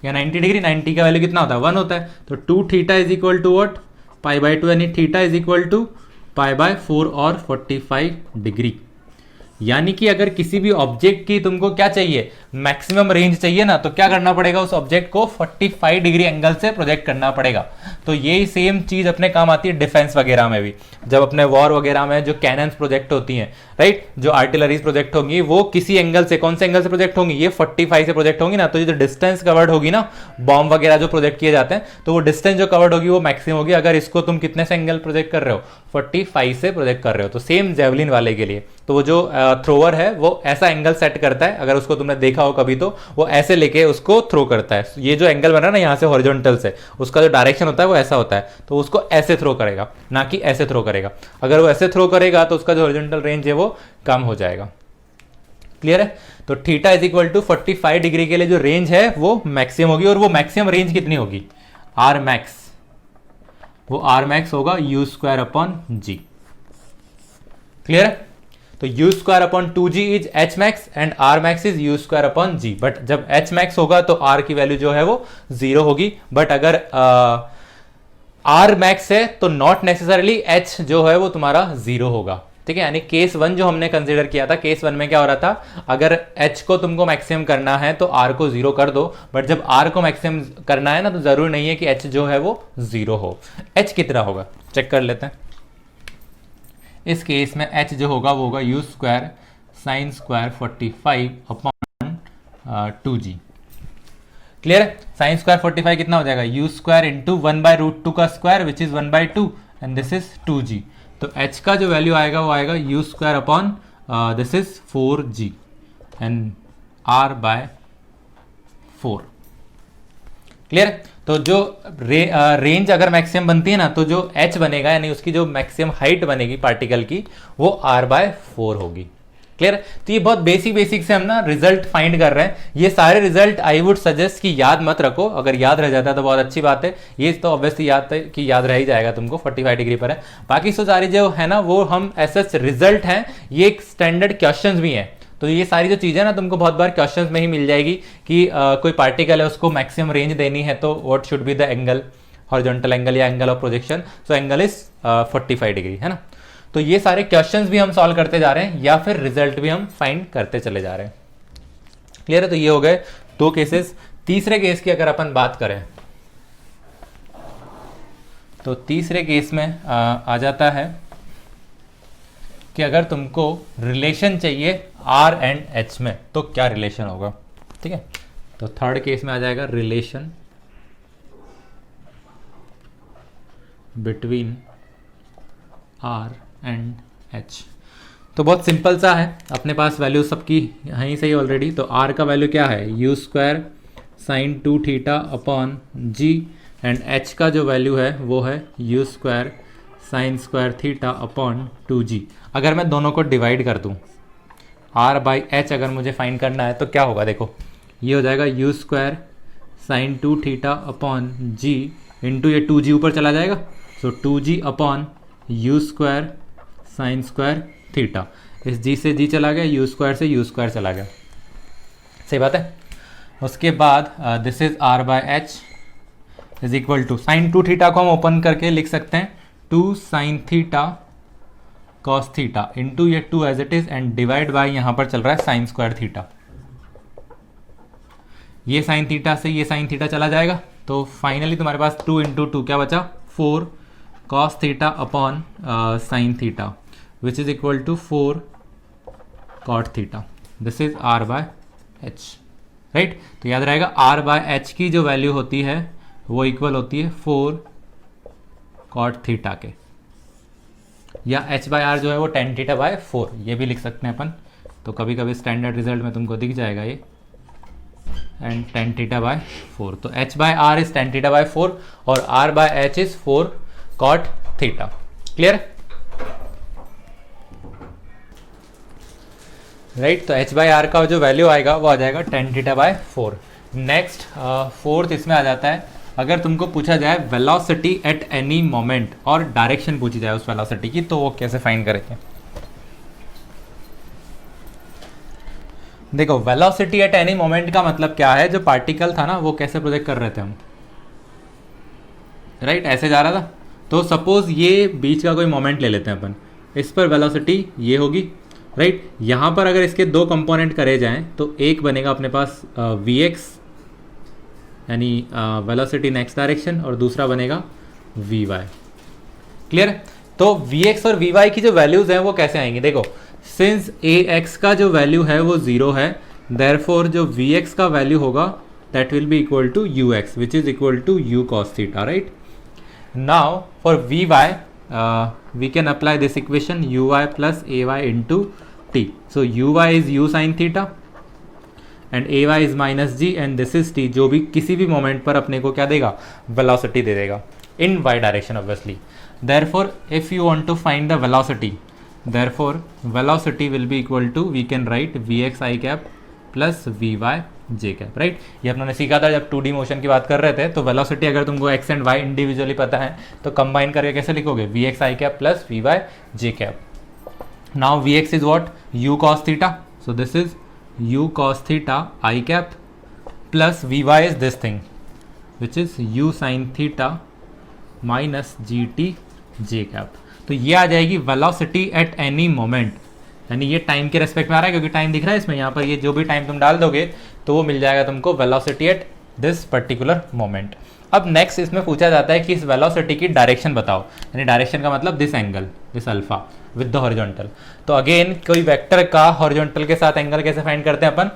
या 90 डिग्री, 90 का वैल्यू कितना होता है 1 होता है, तो 2 theta is equal to what, pi by 2, यानी theta is equal to pi by 4 और 45 डिग्री। यानी कि अगर किसी भी ऑब्जेक्ट की तुमको क्या चाहिए, मैक्सिमम रेंज चाहिए ना, तो क्या करना पड़ेगा, उस ऑब्जेक्ट को 45 डिग्री एंगल से प्रोजेक्ट करना पड़ेगा। तो यही सेम चीज अपने काम आती है डिफेंस वगैरह में भी, जब अपने वॉर वगैरह में जो कैनन्स प्रोजेक्ट होती हैं, राइट, जो आर्टिलरीज प्रोजेक्ट होंगी वो किसी एंगल से, कौन से एंगल से प्रोजेक्ट होंगी, ये 45 से प्रोजेक्ट होंगी ना, तो ये जो डिस्टेंस कवर्ड होगी ना, बॉम्ब वगैरह जो प्रोजेक्ट किए जाते हैं तो वो डिस्टेंस जो कवर्ड होगी वो मैक्सिमम होगी। अगर इसको तुम कितने से एंगल प्रोजेक्ट कर रहे हो, 45 से प्रोजेक्ट कर रहे हो। तो सेम जेवलिन वाले के लिए तो वो जो थ्रोअर है वो ऐसा एंगल सेट करता है, अगर उसको तुमने देखा हो कभी तो वो ऐसे लेके उसको थ्रो करता है। ये जो एंगल बन रहा है ना यहाँ से हॉरिजॉन्टल से, उसका जो डायरेक्शन होता है वो ऐसा होता है, तो उसको ऐसे थ्रो करेगा, ना कि ऐसे थ्रो करेगा। अगर वो ऐसे थ्रो करेगा तो उसका जो हॉरिजॉन्टल रेंज है वो कम हो जाएगा। क्लियर है, तो theta is equal to 45 degree के लिए जो रेंज है वो मैक्सिमम होगी, और वो मैक्सिमम रेंज कितनी होगी, आर मैक्स, वो आर मैक्स होगा u square upon g. Clear है, तो u square upon 2g is h max and r max is u square upon g। But जब h मैक्स होगा तो r की वैल्यू जो है वो 0 होगी, बट अगर r मैक्स है तो नॉट नेसेसरली h जो है वो तुम्हारा 0 होगा। ठीक है, यानी केस 1 जो हमने कंसीडर किया था, केस 1 में क्या हो रहा था, अगर h को तुमको मैक्सिमम करना है तो r को 0 कर दो, बट जब r को मैक्सिमम करना है ना तो जरूरी नहीं है कि h जो है वो 0 हो। h कितना होगा चेक कर लेते हैं। इस केस में h जो होगा वो होगा u square sine square 45 upon 2g। Clear है, साइन स्क्वायर 45 कितना हो जाएगा, यू स्क्वायर इंटू 1/√2 का square which is 1/2 and this is 2g। तो h का जो वैल्यू आएगा वो आएगा you square upon this is 4g and r/4। Clear है, तो जो रेंज अगर मैक्सिमम बनती है ना तो जो h बनेगा यानी उसकी जो मैक्सिमम हाइट बनेगी पार्टिकल की वो r/4 होगी। क्लियर, तो ये बहुत बेसिक से हम ना रिजल्ट फाइंड कर रहे हैं। ये सारे रिजल्ट आई वुड सजेस्ट कि याद मत रखो, अगर याद रह जाता है तो बहुत अच्छी बात है। ये तो ऑब्वियसली याद रह ही जाएगा तुमको, 45 डिग्री पर है। बाकी सो सारी जो है ना वो हम ऐसे रिजल्ट हैं, ये एक स्टैंडर्ड क्वेश्चंस भी हैं। तो ये सारी जो चीज़ें ना तुमको बहुत बार क्वेश्चंस में ही मिल जाएगी कि कोई पार्टिकल है उसको मैक्सिमम रेंज देनी है तो what should be the angle, horizontal angle या angle of projection. So angle is 45 degree, है ना। तो ये सारे क्वेश्चंस भी हम सॉल्व करते जा रहे हैं या फिर रिजल्ट भी हम फाइंड करते चले जा रहे हैं। क्लियर है, तो ये हो गए 2 केसेस। तीसरे केस की अगर अपन बात करें तो तीसरे केस में आ जाता है कि अगर तुमको रिलेशन चाहिए R एंड H में तो क्या रिलेशन होगा। ठीक है, तो थर्ड केस में आ जाएगा relation between R and H। तो बहुत सिंपल सा है, अपने पास वैल्यू सबकी यहीं से ही ऑलरेडी। तो R का वैल्यू क्या है, u square sine 2 theta upon g, and H का जो वैल्यू है वो है u square sine square theta upon 2g। अगर मैं दोनों को डिवाइड कर दूँ, r/h अगर मुझे फाइंड करना है तो क्या होगा, देखो ये हो जाएगा u square sine 2 theta upon g into ये 2g ऊपर चला जाएगा, so 2g upon u square sine square theta. इस g से g चला गया, u स्क्वायर से u स्क्वायर चला गया, सही बात है। उसके बाद this is r/h is equal to sine 2 theta को हम ओपन करके लिख सकते हैं 2 sine theta cos theta into ये 2 as it is and divide by यहाँ पर चल रहा है साइन स्क्वायर थीटा। ये साइन थीटा से ये साइन थीटा चला जाएगा, तो फाइनली तुम्हारे पास 2 इंटू 2 क्या बचा, 4 cos theta upon sine theta which is equal to 4 cot theta. This is r/h, right. तो याद रहेगा r/h की जो वैल्यू होती है वो इक्वल होती है 4 कॉट थीटा के, या h/r जो है वो tan θ/4, ये भी लिख सकते हैं अपन। तो कभी कभी स्टैंडर्ड रिजल्ट में तुमको दिख जाएगा ये, एंड tan θ/4। तो h/r इज tan θ/4 और r/h is 4 cot theta. Clear, right. तो h/r का जो वैल्यू आएगा वो आ जाएगा tan θ/4। नेक्स्ट फोर्थ इसमें आ जाता है, अगर तुमको पूछा जाए वेलोसिटी एट एनी मोमेंट और डायरेक्शन पूछी जाए उस वेलोसिटी की, तो वो कैसे फाइंड करेंगे। देखो वेलोसिटी एट एनी मोमेंट का मतलब क्या है, जो पार्टिकल था ना वो कैसे प्रोजेक्ट कर रहे थे हम, राइट, ऐसे जा रहा था। तो सपोज ये बीच का कोई मोमेंट ले लेते हैं अपन, इस पर वेलोसिटी ये होगी, राइट। यहाँ पर अगर इसके दो कंपोनेंट करे जाएं तो एक बनेगा अपने पास vx यानी वेलोसिटी नेक्स्ट डायरेक्शन, और दूसरा बनेगा vy। क्लियर। तो vx और vy की जो वैल्यूज हैं वो कैसे आएंगी, देखो सिंस ax का जो वैल्यू है वो 0 है, देयरफॉर जो vx का वैल्यू होगा that will be equal to ux which is equal to u cos theta, right. Now for vy we can apply this equation uy plus ay into t. So uy is u sin theta and ay is minus g and this is t, जो भी किसी भी moment पर अपने को क्या देगा, velocity दे देगा in y direction obviously. Therefore if you want to find the velocity, therefore velocity will be equal to, we can write vx i cap plus vy j cap, right. ये अपनों ने सीखा था जब 2D मोशन की बात कर रहे थे। तो वेलोसिटी अगर तुमको x एंड y इंडिविजुअली पता है तो कंबाइन करके कैसे लिखोगे, vx i cap plus vy j cap। Now vx is what, u cos theta, so this is u cos theta i cap plus vy is this thing which is u sin theta minus gt j cap। तो ये आ जाएगी velocity at any moment, यानी ये time के respect में आ रहा है क्योंकि टाइम दिख रहा है इसमें, यहाँ पर ये जो भी टाइम तुम डाल दोगे तो वो मिल जाएगा तुमको velocity at this particular moment. अब नेक्स्ट इसमें पूछा जाता है कि इस वेलोसिटी की डायरेक्शन बताओ, यानी डायरेक्शन का मतलब this angle, this alpha with the horizontal. तो अगेन कोई वेक्टर का हॉरिजॉन्टल के साथ एंगल कैसे फाइंड करते हैं अपन,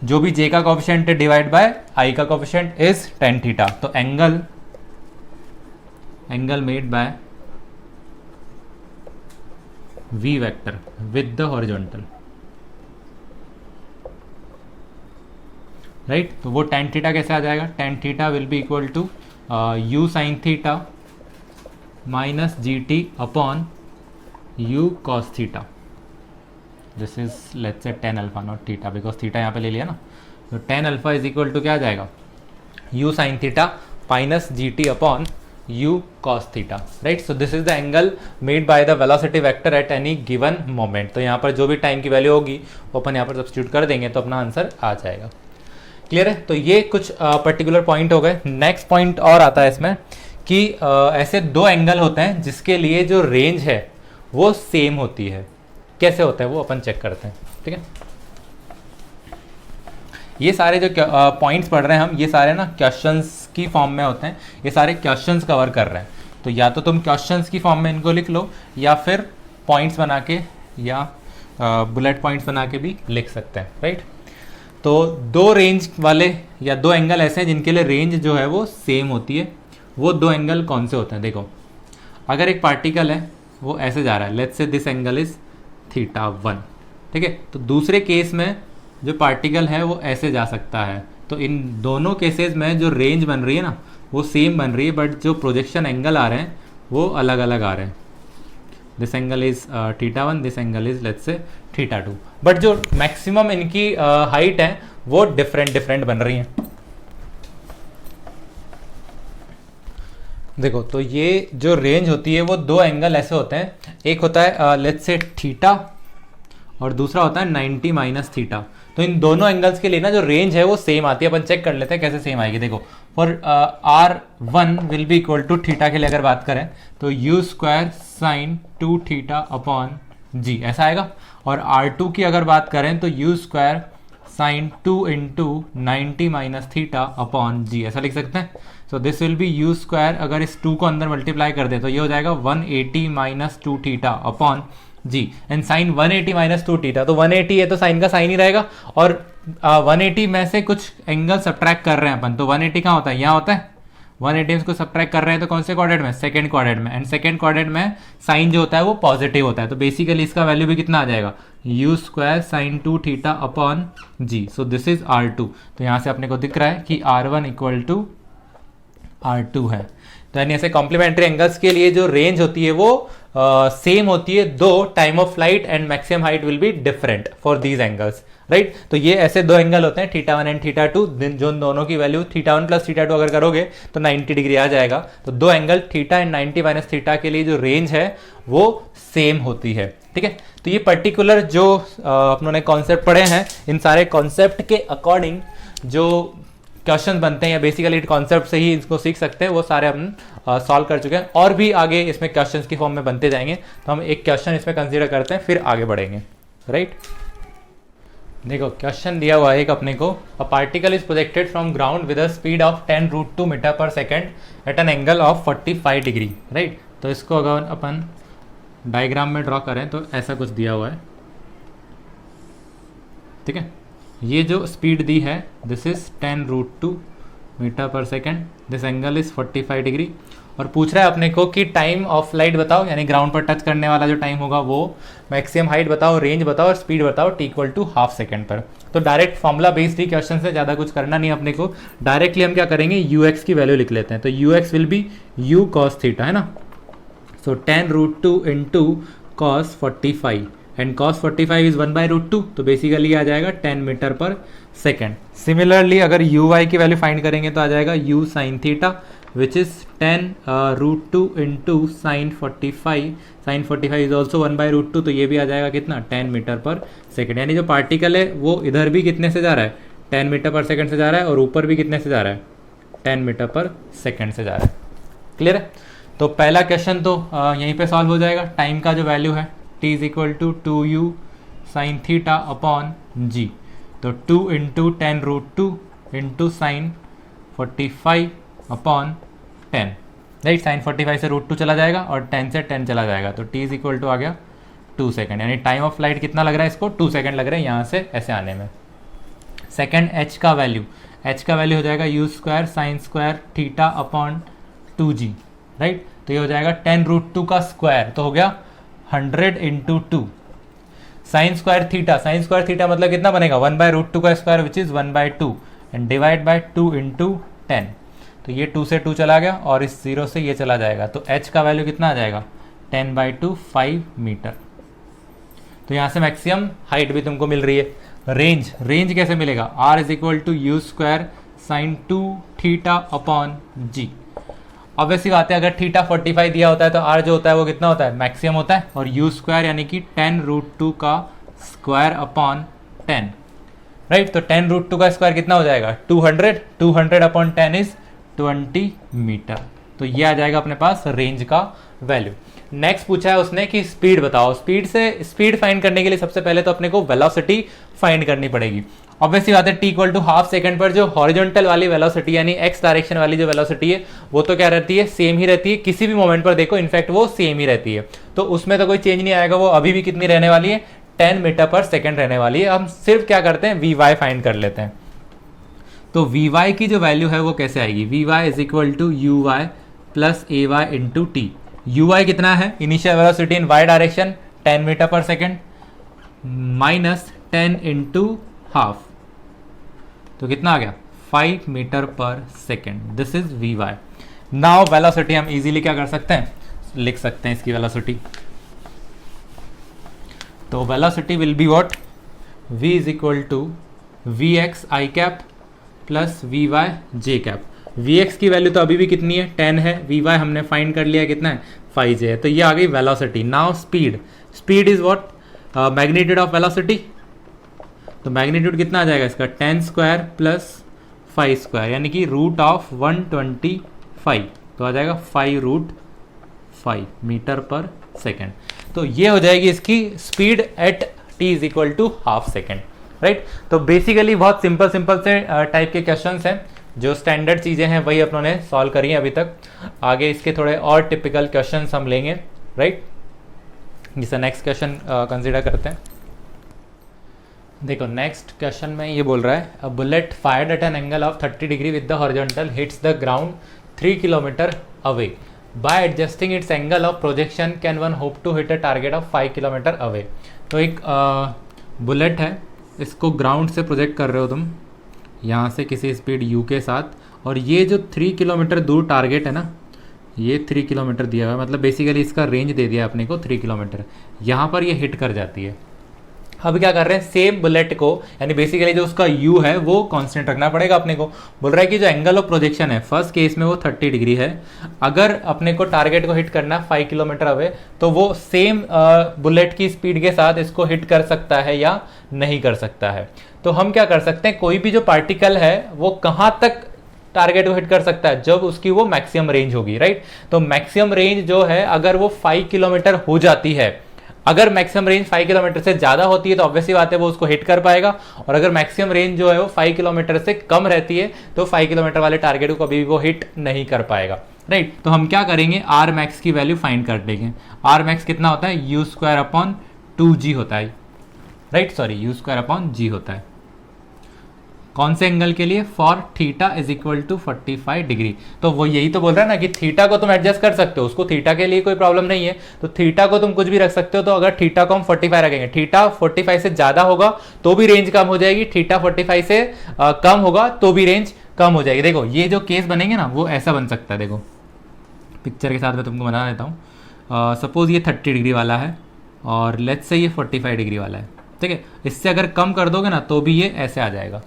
जो भी j का कोएफिशिएंट है डिवाइड बाय i का कोएफिशिएंट इज tan थीटा। तो angle made by v vector with the horizontal, right. तो वो tan थीटा कैसे आ जाएगा, tan theta will be equal to u sin theta minus gt upon u cos theta. This is let's say tan alpha not theta, because थीटा यहाँ पे ले लिया ना। तो tan alpha is equal to क्या आ जाएगा, u sin theta minus gt upon u cos theta, right. So this is the angle made by the velocity vector at any given moment. तो यहाँ पर जो भी टाइम की वैल्यू होगी वो अपन यहाँ पर सब्स्टिट्यूट कर देंगे तो अपना आंसर आ जाएगा। क्लियर है। तो ये कुछ पर्टिकुलर पॉइंट हो गए। नेक्स्ट पॉइंट और आता है इसमें कि ऐसे दो एंगल होते हैं जिसके लिए जो रेंज है वो सेम होती है। कैसे होता है वो अपन चेक करते हैं, ठीक है। ये सारे जो पॉइंट्स पढ़ रहे हैं हम, ये सारे ना क्वेश्चंस की फॉर्म में होते हैं, ये सारे क्वेश्चंस कवर कर रहे हैं। तो या तो तुम क्वेश्चंस की फॉर्म में इनको लिख लो या फिर पॉइंट्स बना के या बुलेट पॉइंट्स बना के भी लिख सकते हैं, राइट। तो दो रेंज वाले या दो एंगल ऐसे हैं जिनके लिए रेंज जो है वो सेम होती है। वो दो एंगल कौन से होते हैं, देखो अगर एक पार्टिकल है वो ऐसे जा रहा है, let's say this angle is θ1, ठीक है। तो दूसरे केस में जो पार्टिकल है वो ऐसे जा सकता है। तो इन दोनों केसेस में जो रेंज बन रही है ना वो सेम बन रही है, बट जो प्रोजेक्शन एंगल आ रहे हैं वो अलग अलग आ रहे हैं, this angle is θ1, this angle is let's say θ2, but जो मैक्सिमम इनकी हाइट है वो डिफरेंट बन रही है। देखो तो ये जो रेंज होती है वो दो एंगल ऐसे होते हैं, एक होता है लेट्स से थीटा और दूसरा होता है 90 माइनस थीटा। तो इन दोनों एंगल्स के लिए ना जो रेंज है वो सेम आती है। अपन चेक कर लेते हैं कैसे सेम आएगी। देखो for R1 will be equal to theta के लिए अगर बात करें तो u square sine 2 theta upon g ऐसा आएगा, और R2 की अगर बात करें तो u square sine 2 into 90 minus theta upon g ऐसा लिख सकते हैं। So this will be u square, अगर इस 2 को अंदर मल्टीप्लाई कर दे तो ये हो जाएगा 180 minus 2 theta upon g, and sine 180 minus 2 theta, तो 180 है तो साइन का साइन ही रहेगा, और 180 में से कुछ एंगल सब्ट्रैक्ट कर रहे हैं अपन, तो 180 कहाँ होता है, यहाँ होता है। 180 को सब्ट्रैक्ट कर रहे हैं तो कौन से क्वाड्रेंट में, सेकंड क्वाड्रेंट में, एंड सेकंड क्वाड्रेंट में साइन जो होता है वो पॉजिटिव होता है, तो बेसिकली इसका वैल्यू भी कितना आ जाएगा, u square sine 2 theta upon g. So this is R2। तो यहाँ से अपने को दिख रहा है कि R1 इक्वल टू R2 है। तो यानी ऐसे कॉम्प्लीमेंट्री एंगल्स के लिए जो रेंज होती है वो सेम होती है, दो time of flight and maximum height will be different for these angles, right. तो ये ऐसे दो एंगल होते हैं θ1 एंड θ2, जो दोनों की वैल्यू θ1 प्लस θ2 अगर करोगे तो 90 डिग्री आ जाएगा। तो दो एंगल θ एंड 90 माइनस थीटा के लिए जो रेंज है वो सेम होती है, ठीक है। तो ये पर्टिकुलर जो अपनों ने कॉन्सेप्ट पढ़े हैं, इन सारे कॉन्सेप्ट के अकॉर्डिंग जो क्वेश्चन बनते हैं या बेसिकली कॉन्सेप्ट से ही इसको सीख सकते हैं, वो सारे हम सॉल्व कर चुके हैं, और भी आगे इसमें क्वेश्चंस की फॉर्म में बनते जाएंगे। तो हम एक क्वेश्चन इसमें कंसीडर करते हैं फिर आगे बढ़ेंगे, राइट। देखो क्वेश्चन दिया हुआ है एक अपने को, a particle is projected from ground with a speed of 10√2 metre per second at an angle of 45 degree, right. तो इसको अगर अपन डायग्राम में ड्रॉ करें तो ऐसा कुछ दिया हुआ है, ठीक है। ये जो स्पीड दी है this is 10√2 metre per second, this angle is 45 degree, और पूछ रहा है अपने को कि टाइम ऑफ फ्लाइट बताओ, यानी ग्राउंड पर टच करने वाला जो टाइम होगा वो, मैक्सिमम हाइट बताओ, रेंज बताओ और स्पीड बताओ t equal to half second पर। तो डायरेक्ट फॉर्मूला बेस्ड ही क्वेश्चन से ज़्यादा कुछ करना नहीं अपने को, डायरेक्टली हम क्या करेंगे ux की वैल्यू लिख लेते हैं। तो ux will be u cos theta, है ना। So 10√2 into cos 45 and cos 45 is 1/√2, तो बेसिकली आ जाएगा 10 मीटर पर सेकेंड। सिमिलरली अगर uy की वैल्यू फाइंड करेंगे तो आ जाएगा u sin theta which is 10√2 into sine 45, sine 45 is also 1/√2, तो ये भी आ जाएगा कितना 10 मीटर पर सेकेंड। यानी जो पार्टिकल है वो इधर भी कितने से जा रहा है 10 मीटर पर सेकेंड से जा रहा है, और ऊपर भी कितने से जा रहा है 10 मीटर पर सेकेंड से जा रहा है। क्लियर है। तो पहला क्वेश्चन तो यहीं पे सॉल्व हो जाएगा। टाइम का जो वैल्यू है t is equal to 2u sine theta upon g, तो 2 into 10√2 into sine 45 upon 10, right. Sine 45 से √2 चला जाएगा और 10 से 10 चला जाएगा, तो t इज इक्वल टू आ गया 2 सेकेंड, यानी टाइम ऑफ फ्लाइट कितना लग रहा है इसको 2 सेकेंड लग रहे हैं यहाँ से ऐसे आने में। सेकेंड h का वैल्यू हो जाएगा u square sine square theta upon 2g, right. तो ये हो जाएगा 10√2 का स्क्वायर, तो हो गया 100 इंटू 2 साइन स्क्वायर थीटा मतलब कितना बनेगा 1/√2 का square which is 1/2 and divide by 2 into 10, तो ये 2 से 2 चला गया और इस 0 से ये चला जाएगा, तो h का वैल्यू कितना आ जाएगा 10/2 5 मीटर। तो यहाँ से मैक्सिमम हाइट भी तुमको मिल रही है। रेंज कैसे मिलेगा, r is equal to u square sine 2 theta upon g. Obviously बात है अगर थीटा 45 दिया होता है तो r जो होता है वो कितना होता है मैक्सिमम होता है, और u स्क्वायर यानी कि 10√2 का स्क्वायर अपॉन 10, राइट। तो 10√2 का स्क्वायर कितना हो जाएगा 200 अपॉन 10 इज 20 मीटर। तो ये आ जाएगा अपने पास रेंज का वैल्यू। नेक्स्ट पूछा है उसने कि स्पीड बताओ। स्पीड फाइंड करने के लिए सबसे पहले तो अपने को वेलोसिटी फाइंड करनी पड़ेगी। ऑब्वियसली बात है t equal to half second पर जो हॉरिजॉन्टल वाली वेलोसिटी यानी x डायरेक्शन वाली जो वेलोसिटी है वो तो क्या रहती है सेम ही रहती है, किसी भी मोमेंट पर देखो इनफैक्ट वो सेम ही रहती है, तो उसमें तो कोई चेंज नहीं आएगा। वो अभी भी कितनी रहने वाली है 10 मीटर पर सेकेंड रहने वाली है। हम सिर्फ क्या करते हैं vy फाइंड कर लेते हैं। तो vy की जो वैल्यू है वो कैसे आएगी, vy is equal to u y plus a y into t. U y कितना है initial velocity in y direction 10 metre per second minus 10 into half, तो कितना आ गया 5 meter per second. This is vy। Now velocity हम easily क्या कर सकते हैं लिख सकते हैं इसकी वेलोसिटी। तो velocity will be what, v is equal to v x i cap plus v y j cap. V x की वैल्यू तो अभी भी कितनी है 10 है, वी वाई हमने फाइंड कर लिया कितना है 5 है, तो ये आ गई velocity. Now speed, speed is what magnitude of velocity, तो मैग्नीट्यूड कितना आ जाएगा इसका 10 स्क्वायर प्लस 5 स्क्वायर यानी कि रूट ऑफ 125, तो आ जाएगा 5√5 मीटर पर सेकेंड। तो ये हो जाएगी इसकी speed at t is equal to half second, right. तो बेसिकली बहुत सिंपल सिंपल से टाइप के क्वेश्चंस हैं, जो स्टैंडर्ड चीज़ें हैं वही अपनों ने सॉल्व करी हैं अभी तक। आगे इसके थोड़े और टिपिकल क्वेश्चंस हम लेंगे, राइट। जिसे नेक्स्ट क्वेश्चन कंसिडर करते हैं। देखो नेक्स्ट क्वेश्चन में ये बोल रहा है, a bullet fired at an angle of 30 degree with the horizontal hits the ground 3 kilometre away, by adjusting its angle of projection can one hope to hit a target of 5 kilometre away. तो एक bullet है, इसको ground से project कर रहे हो तुम यहाँ से किसी स्पीड u के साथ, और ये जो 3 किलोमीटर दूर टारगेट है ना, ये 3 किलोमीटर दिया हुआ है, मतलब बेसिकली इसका रेंज दे दिया अपने को 3 किलोमीटर, यहाँ पर ये हिट कर जाती है। अब क्या कर रहे हैं, सेम बुलेट को यानी बेसिकली जो उसका u है वो कांस्टेंट रखना पड़ेगा अपने को। बोल रहा है कि जो एंगल ऑफ प्रोजेक्शन है फर्स्ट केस में वो 30 डिग्री है, अगर अपने को टारगेट को हिट करना 5 किलोमीटर अवे, तो वो सेम बुलेट की स्पीड के साथ इसको हिट कर सकता है या नहीं कर सकता है। तो हम क्या कर सकते हैं, कोई भी जो पार्टिकल है वो कहाँ तक टारगेट को हिट कर सकता है, जब उसकी वो मैक्सिमम रेंज होगी, राइट। तो मैक्सिमम रेंज जो है अगर वो 5 किलोमीटर हो जाती है, अगर मैक्सिमम रेंज 5 किलोमीटर से ज्यादा होती है तो ऑब्वियसली बात है वो उसको हिट कर पाएगा, और अगर मैक्सिमम रेंज जो है वो 5 किलोमीटर से कम रहती है तो 5 किलोमीटर वाले टारगेट को कभी भी वो हिट नहीं कर पाएगा, राइट। तो हम क्या करेंगे, आर मैक्स की वैल्यू फाइंड कर लेंगे। आर मैक्स कितना होता है, यू स्क्वायर अपॉन 2g होता है, right, sorry u square upon g होता है। कौन से एंगल के लिए, for theta is equal to 45 degree. तो वो यही तो बोल रहा है ना कि थीटा को तुम एडजस्ट कर सकते हो, उसको थीटा के लिए कोई प्रॉब्लम नहीं है, तो थीटा को तुम कुछ भी रख सकते हो। तो अगर थीटा को हम 45 रखेंगे, थीटा 45 से ज्यादा होगा तो भी रेंज कम हो जाएगी, थीटा 45 से कम होगा तो भी रेंज कम हो जाएगी। देखो ये जो केस बनेंगे ना वो ऐसा बन सकता है, देखो पिक्चर के साथ मैं तुमको बना देता हूँ। सपोज ये 30 डिग्री वाला है और लेट्स से ये 45 डिग्री वाला है, ठीक है। इससे अगर कम कर दोगे ना तो भी ये ऐसे आ जाएगा,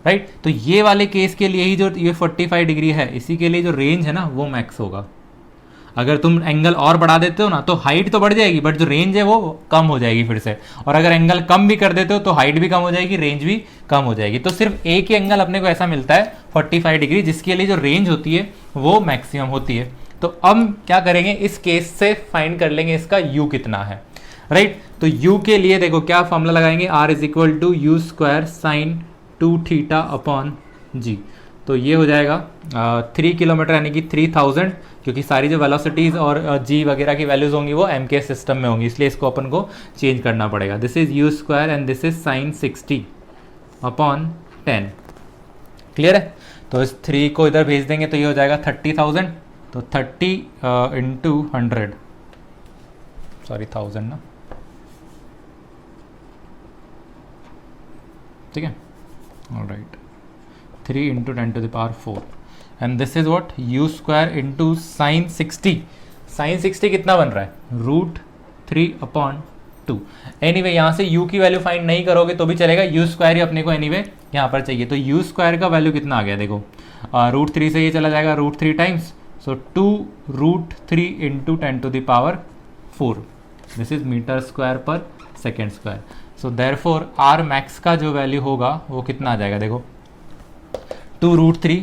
राइट। तो ये वाले केस के लिए ही जो ये 45 डिग्री है, इसी के लिए जो रेंज है ना वो मैक्स होगा। अगर तुम एंगल और बढ़ा देते हो ना तो हाइट तो बढ़ जाएगी बट जो रेंज है वो कम हो जाएगी फिर से, और अगर एंगल कम भी कर देते हो तो हाइट भी कम हो जाएगी, रेंज भी कम हो जाएगी। तो सिर्फ एक ही एंगल अपने को ऐसा मिलता है 45 डिग्री, जिसके लिए जो रेंज होती है वो मैक्सिमम होती है। तो अब क्या करेंगे, इस केस से फाइंड कर लेंगे इसका u कितना है, राइट। तो u के लिए देखो क्या फॉर्मूला लगाएंगे, r is equal to u square sine 2 theta upon g। तो ये हो जाएगा 3 किलोमीटर यानी कि 3000, क्योंकि सारी जो वेलोसिटीज और g वगैरह की वैल्यूज होंगी वो m के सिस्टम में होंगी, इसलिए इसको अपन को चेंज करना पड़ेगा। This is you square and this is sine 60 upon 10, clear है। तो इस 3 को इधर भेज देंगे तो ये हो जाएगा 30,000, तो 30 इंटू 100, सॉरी 1000 ना, ठीक है, alright. 3 into 10 to the power 4 and this is what u square into sine 60। Sine 60 कितना बन रहा है, √3 अपॉन 2। एनीवे यहाँ से u की वैल्यू फाइंड नहीं करोगे तो भी चलेगा, u स्क्वायर ही अपने को एनीवे यहाँ पर चाहिए। तो u स्क्वायर का वैल्यू कितना आ गया, देखो √3 से ये चला जाएगा √3 times, so 2√3 into 10 to the power 4, this is metre square per second square. So therefore R max का जो वैल्यू होगा वो कितना आ जाएगा, देखो 2√3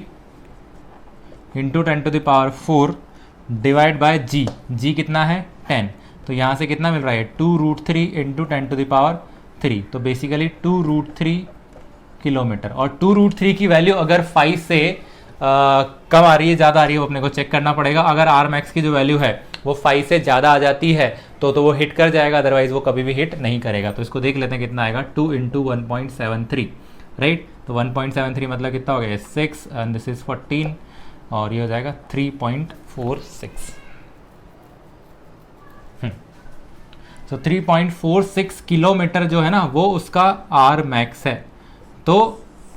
into 10 to the power 4 divide by g कितना है 10, तो यहाँ से कितना मिल रहा है 2√3 इंटू 10 टू द पावर 3, तो बेसिकली 2√3 किलोमीटर। और 2√3 की वैल्यू अगर 5 से कम आ रही है ज़्यादा आ रही है वो अपने को चेक करना पड़ेगा। अगर आर मैक्स की जो वैल्यू है वो 5 से ज़्यादा आ जाती है तो वो हिट कर जाएगा, अदरवाइज वो कभी भी हिट नहीं करेगा। तो इसको देख लेते हैं कितना आएगा, 2 इंटू 1.73, राइट। तो 1.73 मतलब कितना हो गया 6 एंड दिस इज 14, और ये हो जाएगा 3.46। तो 3.46 किलोमीटर जो है ना वो उसका आर मैक्स है। तो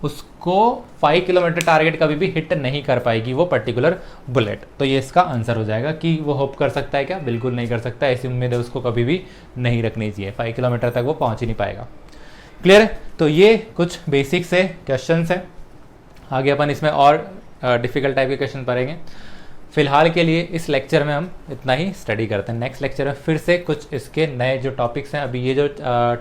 उसको 5 किलोमीटर टारगेट कभी भी हिट नहीं कर पाएगी वो पर्टिकुलर बुलेट। तो ये इसका आंसर हो जाएगा कि वो होप कर सकता है क्या, बिल्कुल नहीं कर सकता, ऐसी उम्मीद है उसको कभी भी नहीं रखनी चाहिए, 5 किलोमीटर तक वो पहुंच ही नहीं पाएगा। क्लियर है? तो ये कुछ बेसिक से क्वेश्चन है, आगे अपन इसमें और डिफ़िकल्ट टाइप के क्वेश्चन पढ़ेंगे। फिलहाल के लिए इस लेक्चर में हम इतना ही स्टडी करते हैं। नेक्स्ट लेक्चर में फिर से कुछ इसके नए जो टॉपिक्स हैं, अभी ये जो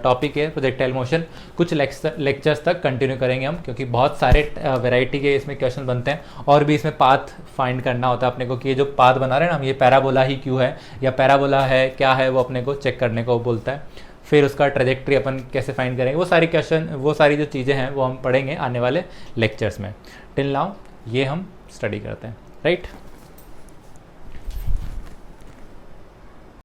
टॉपिक है प्रोजेक्टाइल मोशन, कुछ लेक्चर्स तक कंटिन्यू करेंगे हम, क्योंकि बहुत सारे वैरायटी के इसमें क्वेश्चन बनते हैं और भी इसमें पाथ फाइंड करना होता है अपने को कि ये जो पाथ बना रहे हैं ना हम, ये पैराबोला ही क्यों है या पैराबोला है क्या है, वो अपने को चेक करने को बोलता है। फिर उसका ट्रेजेक्ट्री अपन कैसे फाइंड करेंगे, वो सारी क्वेश्चन, वो सारी जो चीज़ें हैं वो हम पढ़ेंगे आने वाले लेक्चर्स में। टिल नाउ ये हम स्टडी करते हैं, राइट।